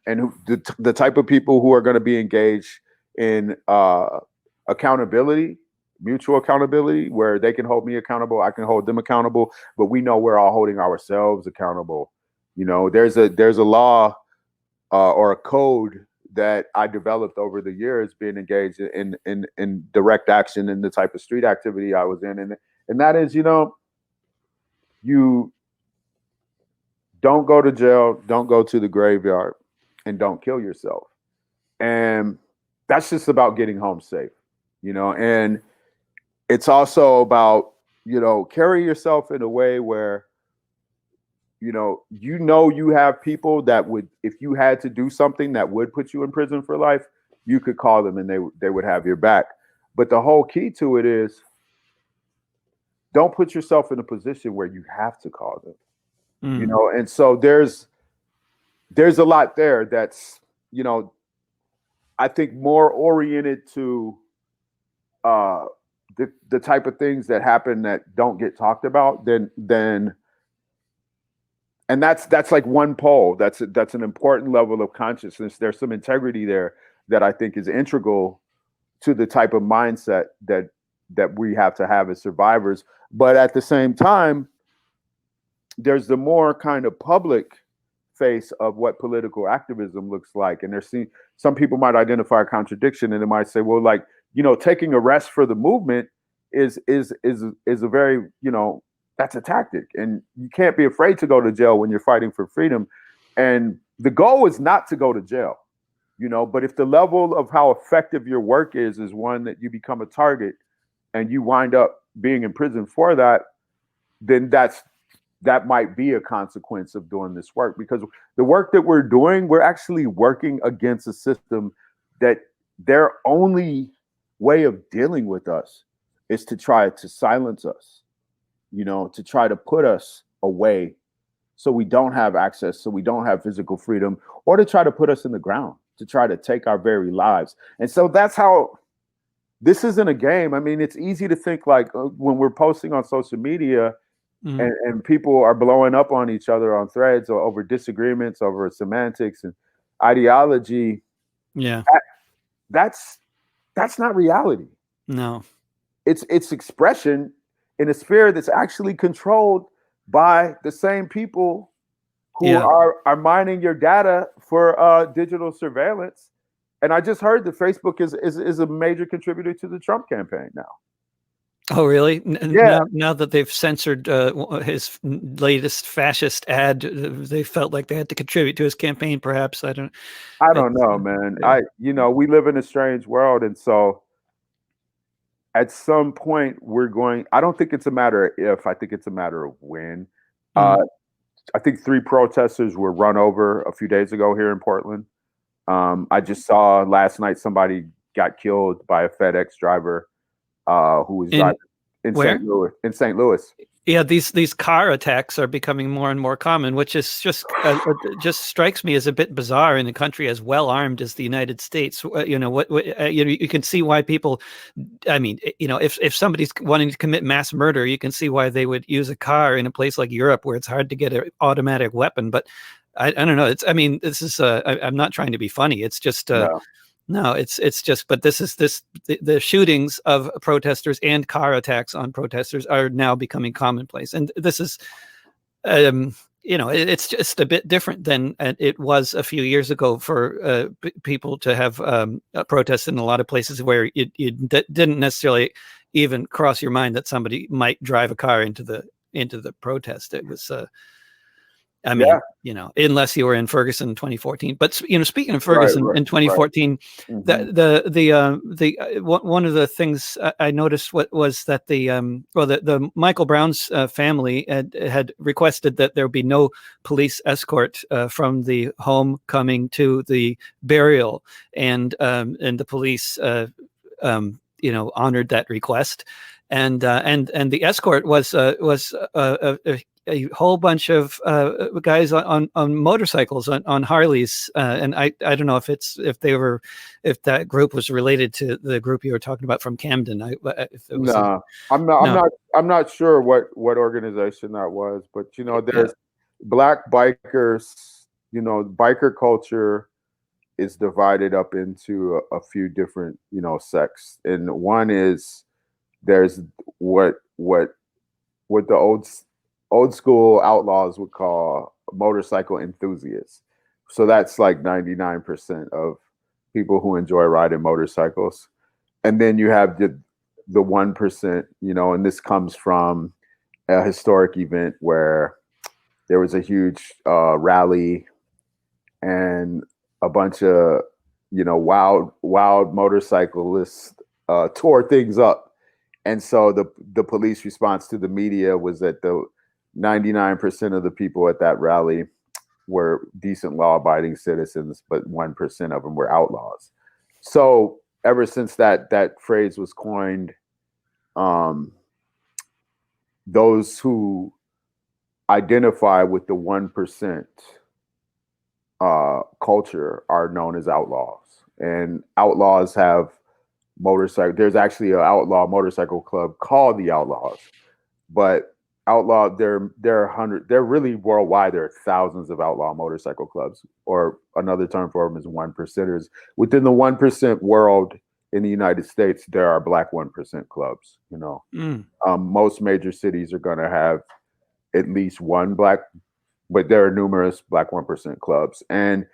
the type of people who are going to be engaged in accountability, mutual accountability, where they can hold me accountable, I can hold them accountable, but we know we're all holding ourselves accountable. There's a law or a code that I developed over the years, being engaged in direct action in the type of street activity I was in, and that is, you don't go to jail, don't go to the graveyard, and don't kill yourself. And that's just about getting home safe, and it's also about, carry yourself in a way where, you have people that would, if you had to do something that would put you in prison for life, you could call them and they would have your back. But the whole key to it is, don't put yourself in a position where you have to call them. And so there's a lot there that's, I think more oriented to the type of things that happen that don't get talked about than and that's like one pole. That's an important level of consciousness. There's some integrity there that I think is integral to the type of mindset that we have to have as survivors. But at the same time, there's the more kind of public face of what political activism looks like. And some people might identify a contradiction, and they might say, well, like, taking a rest for the movement is a very, that's a tactic, and you can't be afraid to go to jail when you're fighting for freedom. And the goal is not to go to jail, but if the level of how effective your work is one that you become a target and you wind up being in prison for that, then that might be a consequence of doing this work, because the work that we're doing, we're actually working against a system that their only way of dealing with us is to try to silence us, to try to put us away so we don't have access, so we don't have physical freedom, or to try to put us in the ground, to try to take our very lives. And so that's how this isn't a game. I mean, it's easy to think like when we're posting on social media and people are blowing up on each other on threads or over disagreements over semantics and ideology. Yeah. That's not reality. No. It's expression in a sphere that's actually controlled by the same people who are mining your data for digital surveillance. And I just heard that Facebook is a major contributor to the Trump campaign now. Oh, really? Yeah. Now that they've censored his latest fascist ad, they felt like they had to contribute to his campaign. Perhaps I don't know, man. Yeah. We live in a strange world, and so at some point I don't think it's a matter of if, I think it's a matter of when. I think 3 protesters were run over a few days ago here in Portland. I just saw last night somebody got killed by a FedEx driver who was driving in St. Louis. Yeah, these car attacks are becoming more and more common, which is just strikes me as a bit bizarre in a country as well armed as the United States. You can see why people. I mean, if somebody's wanting to commit mass murder, you can see why they would use a car in a place like Europe where it's hard to get an automatic weapon. But I don't know. This is. I'm not trying to be funny. It's just. No, it's just, but the shootings of protesters and car attacks on protesters are now becoming commonplace. And this is, it's just a bit different than it was a few years ago for people to have protests in a lot of places where you didn't necessarily even cross your mind that somebody might drive a car into the protest. It was, unless you were in Ferguson in 2014. But speaking of Ferguson in 2014, one of the things I noticed was that the Michael Brown's family had requested that there be no police escort from the homecoming to the burial, and the police honored that request. and the escort was a whole bunch of guys on motorcycles on Harleys, and I don't know if that group was related to the group you were talking about from Camden. If it was No, I'm not sure what organization that was, but there's black bikers. Biker culture is divided up into a few different sects, and one is there's what the old school outlaws would call motorcycle enthusiasts. So that's like 99% of people who enjoy riding motorcycles. And then you have the 1%, and this comes from a historic event where there was a huge rally and a bunch of wild motorcyclists tore things up. And so the police response to the media was that the 99% of the people at that rally were decent law-abiding citizens, but 1% of them were outlaws. So ever since that phrase was coined, those who identify with the 1% culture are known as outlaws. And outlaws have motorcycle. There's actually an outlaw motorcycle club called the Outlaws, but outlaw they're really worldwide. There are thousands of outlaw motorcycle clubs, or another term for them is 1%ers. Within the 1% world in the United States, there are black 1% clubs. Most major cities are going to have at least one black, but there are numerous black 1% clubs. And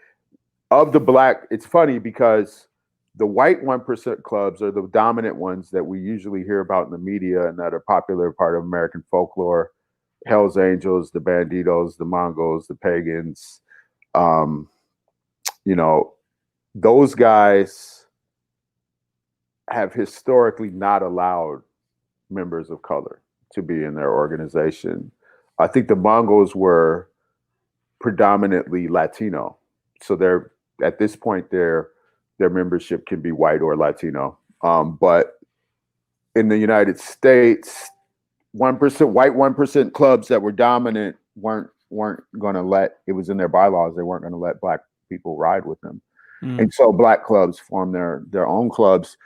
of the black, it's funny because the white 1% clubs are the dominant ones that we usually hear about in the media and that are popular part of American folklore. Hell's Angels, the Banditos, the Mongols, the Pagans. Those guys have historically not allowed members of color to be in their organization. I think the Mongols were predominantly Latino. So at this point, their membership can be white or Latino. But in the United States, 1% white 1% clubs that were dominant weren't going to let, it was in their bylaws, they weren't going to let black people ride with them. And so black clubs formed their own clubs.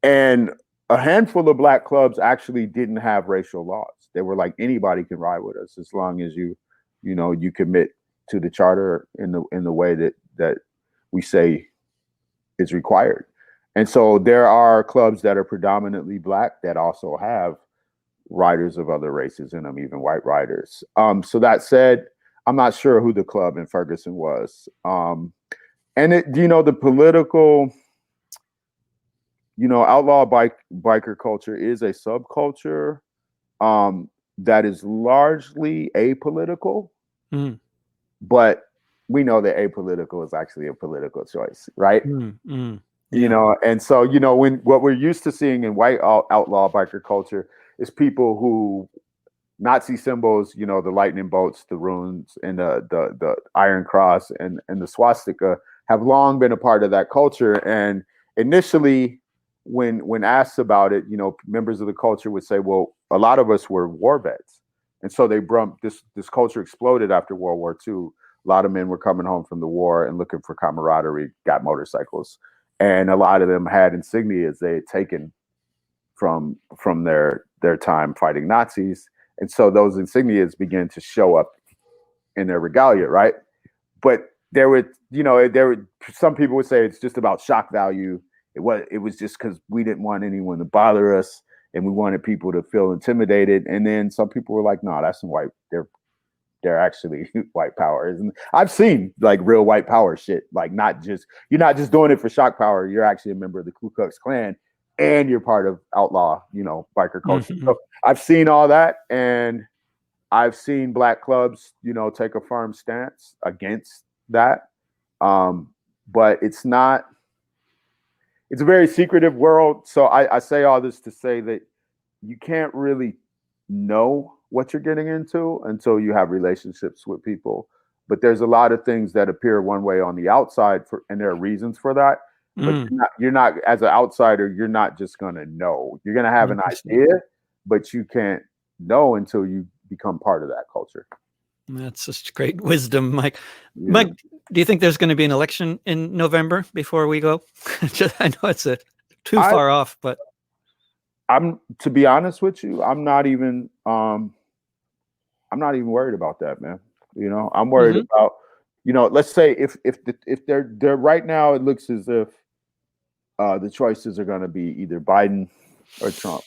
And a handful of black clubs actually didn't have racial laws. They were like, anybody can ride with us as long as you commit to the charter in the way that we say is required. And so there are clubs that are predominantly black that also have riders of other races in them, even white riders. So that said, I'm not sure who the club in Ferguson was. And the political, outlaw biker culture is a subculture that is largely apolitical, but we know that apolitical is actually a political choice, right? Yeah. And so, when what we're used to seeing in white outlaw biker culture is people who Nazi symbols, the lightning bolts, the runes, and the Iron Cross and the swastika have long been a part of that culture. And initially, when asked about it, members of the culture would say, well, a lot of us were war vets. And so this culture exploded after World War II. A lot of men were coming home from the war and looking for camaraderie, got motorcycles. And a lot of them had insignias they had taken from their time fighting Nazis. And so those insignias began to show up in their regalia, right? But there were some people would say it's just about shock value. It was just because we didn't want anyone to bother us and we wanted people to feel intimidated. And then some people were like, no, that's some white, they're actually white power. And I've seen like real white power shit. Like you're not just doing it for shock power. You're actually a member of the Ku Klux Klan and you're part of outlaw, biker culture. So I've seen all that. And I've seen black clubs, take a firm stance against that. But it's a very secretive world. So I say all this to say that you can't really know what you're getting into until you have relationships with people. But there's a lot of things that appear one way on the outside and there are reasons for that. But you're not as an outsider, you're not just going to know. You're going to have an idea, but you can't know until you become part of that culture. That's just great wisdom, Mike. Yeah. Mike, do you think there's going to be an election in November before we go? I know it's too far off, but to be honest with you, I'm not even worried about that, man. You know, I'm worried about, you know, let's say if they're right now, it looks as if the choices are going to be either Biden or Trump.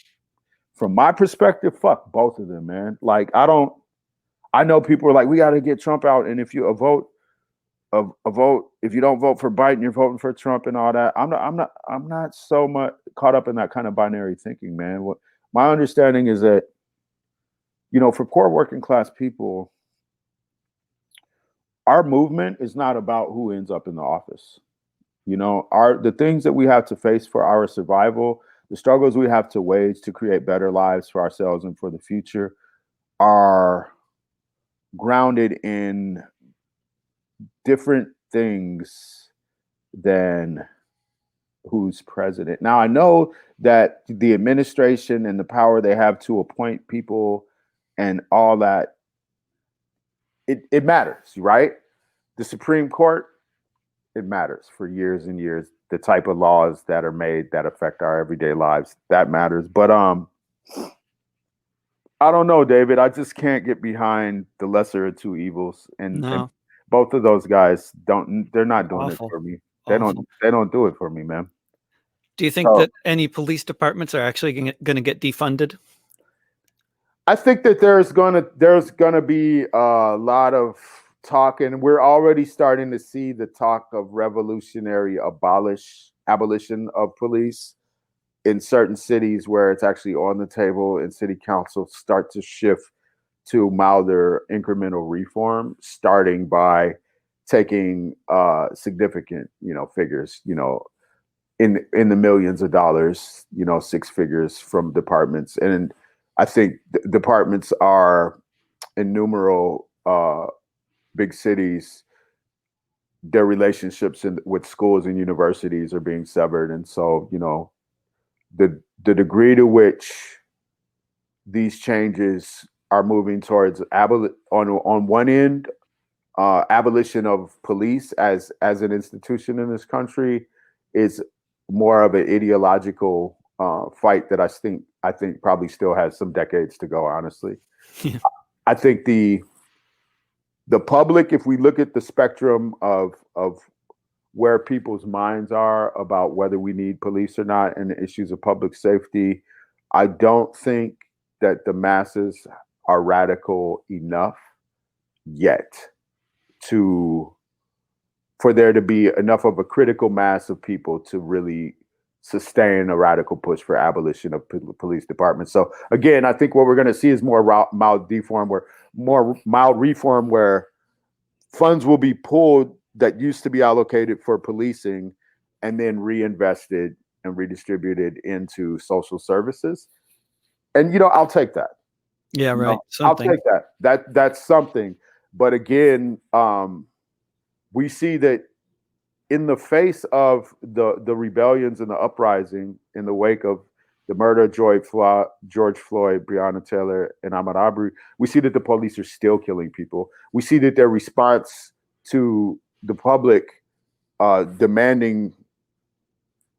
From my perspective, fuck both of them, man. Like, I know people are like, we got to get Trump out, and if you vote, if you don't vote for Biden, you're voting for Trump and all that. I'm not so much caught up in that kind of binary thinking, man. What my understanding is that, you know, for poor working class people, our movement is not about who ends up in the office. You know, the things that we have to face for our survival, the struggles we have to wage to create better lives for ourselves and for the future are grounded in different things than who's president. Now, I know that the administration and the power they have to appoint people and all that, it matters, right? The Supreme Court, it matters for years and years. The type of laws that are made that affect our everyday lives, that matters. But I don't know, David. I just can't get behind the lesser of two evils. And both of those guys they're not doing it for me. They don't do it for me, man. Do you think that any police departments are actually going to get defunded? I think that there's gonna be a lot of talk, and we're already starting to see the talk of revolutionary abolition of police in certain cities where it's actually on the table, and city councils start to shift to milder incremental reform, starting by taking significant, you know, figures, you know, in the millions of dollars, you know, six figures from departments. And I think departments are innumerable big cities. Their relationships with schools and universities are being severed. And so, you know, the degree to which these changes are moving towards on one end, abolition of police as an institution in this country is more of an ideological fight that I think probably still has some decades to go, honestly. Yeah. I think the public, if we look at the spectrum of where people's minds are about whether we need police or not and the issues of public safety, I don't think that the masses are radical enough yet for there to be enough of a critical mass of people to really sustain a radical push for abolition of police departments. So again, I think what we're going to see is more mild reform where funds will be pulled that used to be allocated for policing and then reinvested and redistributed into social services. And, you know, I'll take that. Yeah, right. You know, I'll take that. That's something. But again, we see that in the face of the rebellions and the uprising in the wake of the murder of George Floyd, Breonna Taylor, and Ahmaud Arbery, we see that the police are still killing people. We see that their response to the public demanding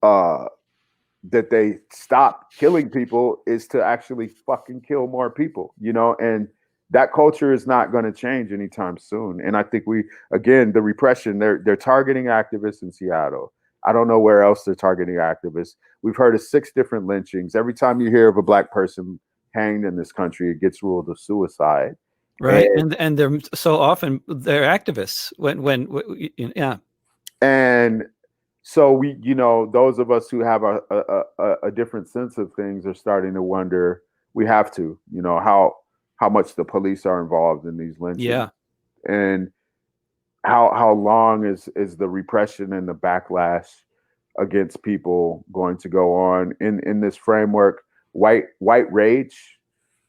that they stop killing people is to actually fucking kill more people, you know, and that culture is not going to change anytime soon. And I think the repression, they're targeting activists in Seattle. I don't know where else they're targeting activists. We've heard of 6 different lynchings. Every time you hear of a Black person hanged in this country, it gets ruled a suicide. Right. And they're so often they're activists yeah. And so we, you know, those of us who have a different sense of things are starting to wonder, we have to, you know, how much the police are involved in these lynchings. Yeah. And how long is the repression and the backlash against people going to go on in this framework? White rage,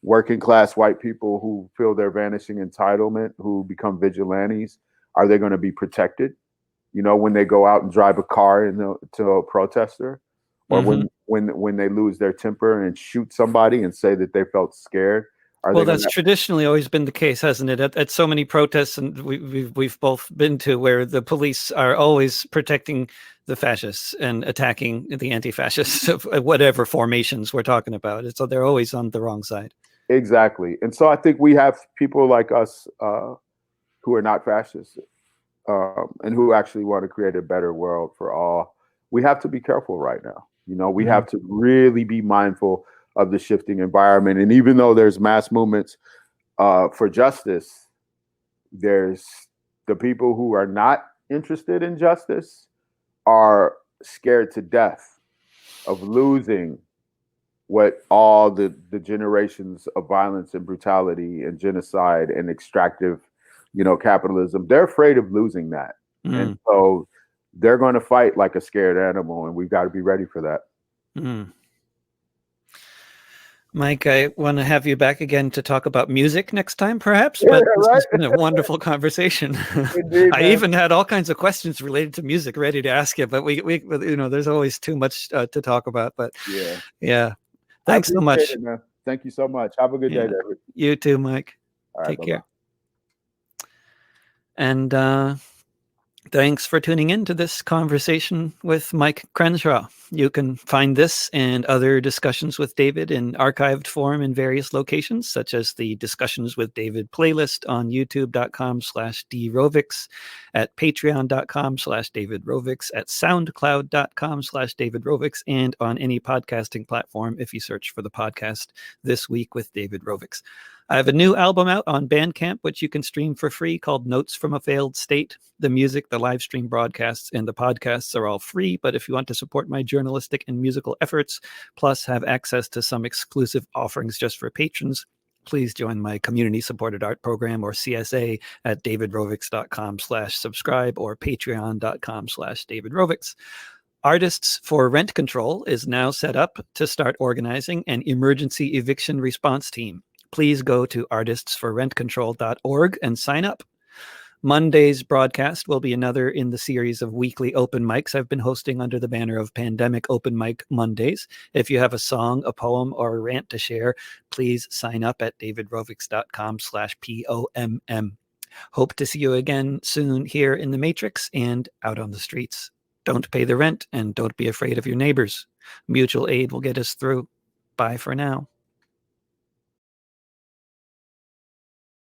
working class white people who feel their vanishing entitlement, who become vigilantes, are they going to be protected? You know, when they go out and drive a car to a protester, or when they lose their temper and shoot somebody and say that they felt scared? Well, that's traditionally always been the case, hasn't it? At so many protests, and we've both been to, where the police are always protecting the fascists and attacking the anti-fascists of whatever formations we're talking about. So they're always on the wrong side. Exactly. And so I think we have people like us who are not fascists and who actually want to create a better world for all. We have to be careful right now. You know, we have to really be mindful of the shifting environment. And even though there's mass movements for justice, there's the people who are not interested in justice are scared to death of losing what all the generations of violence and brutality and genocide and extractive, capitalism, they're afraid of losing that. And so they're going to fight like a scared animal, and we've got to be ready for that. Mike, I want to have you back again to talk about music next time, perhaps. Yeah, but this right? has been a wonderful conversation. Indeed, I man. even had all kinds of questions related to music ready to ask you, but we there's always too much to talk about. But yeah. Thanks so much. It, man. Thank you so much. Have a good day, David. You too, Mike. All right, Take bye-bye. care. And thanks for tuning in to this conversation with Mic Crenshaw. You can find this and other discussions with David in archived form in various locations, such as the Discussions with David playlist on youtube.com/drovics, at patreon.com/davidrovics, at soundcloud.com/davidrovics, and on any podcasting platform if you search for the podcast This Week with David Rovics. I have a new album out on Bandcamp, which you can stream for free, called Notes from a Failed State. The music, the live stream broadcasts, and the podcasts are all free. But if you want to support my journalistic and musical efforts, plus have access to some exclusive offerings just for patrons, please join my community supported art program, or CSA, at davidrovics.com/subscribe or patreon.com/davidrovics. Artists for Rent Control is now set up to start organizing an emergency eviction response team. Please go to artistsforrentcontrol.org and sign up. Monday's broadcast will be another in the series of weekly open mics I've been hosting under the banner of Pandemic Open Mic Mondays. If you have a song, a poem, or a rant to share, please sign up at davidrovics.com/POMM. Hope to see you again soon here in the Matrix and out on the streets. Don't pay the rent and don't be afraid of your neighbors. Mutual aid will get us through. Bye for now.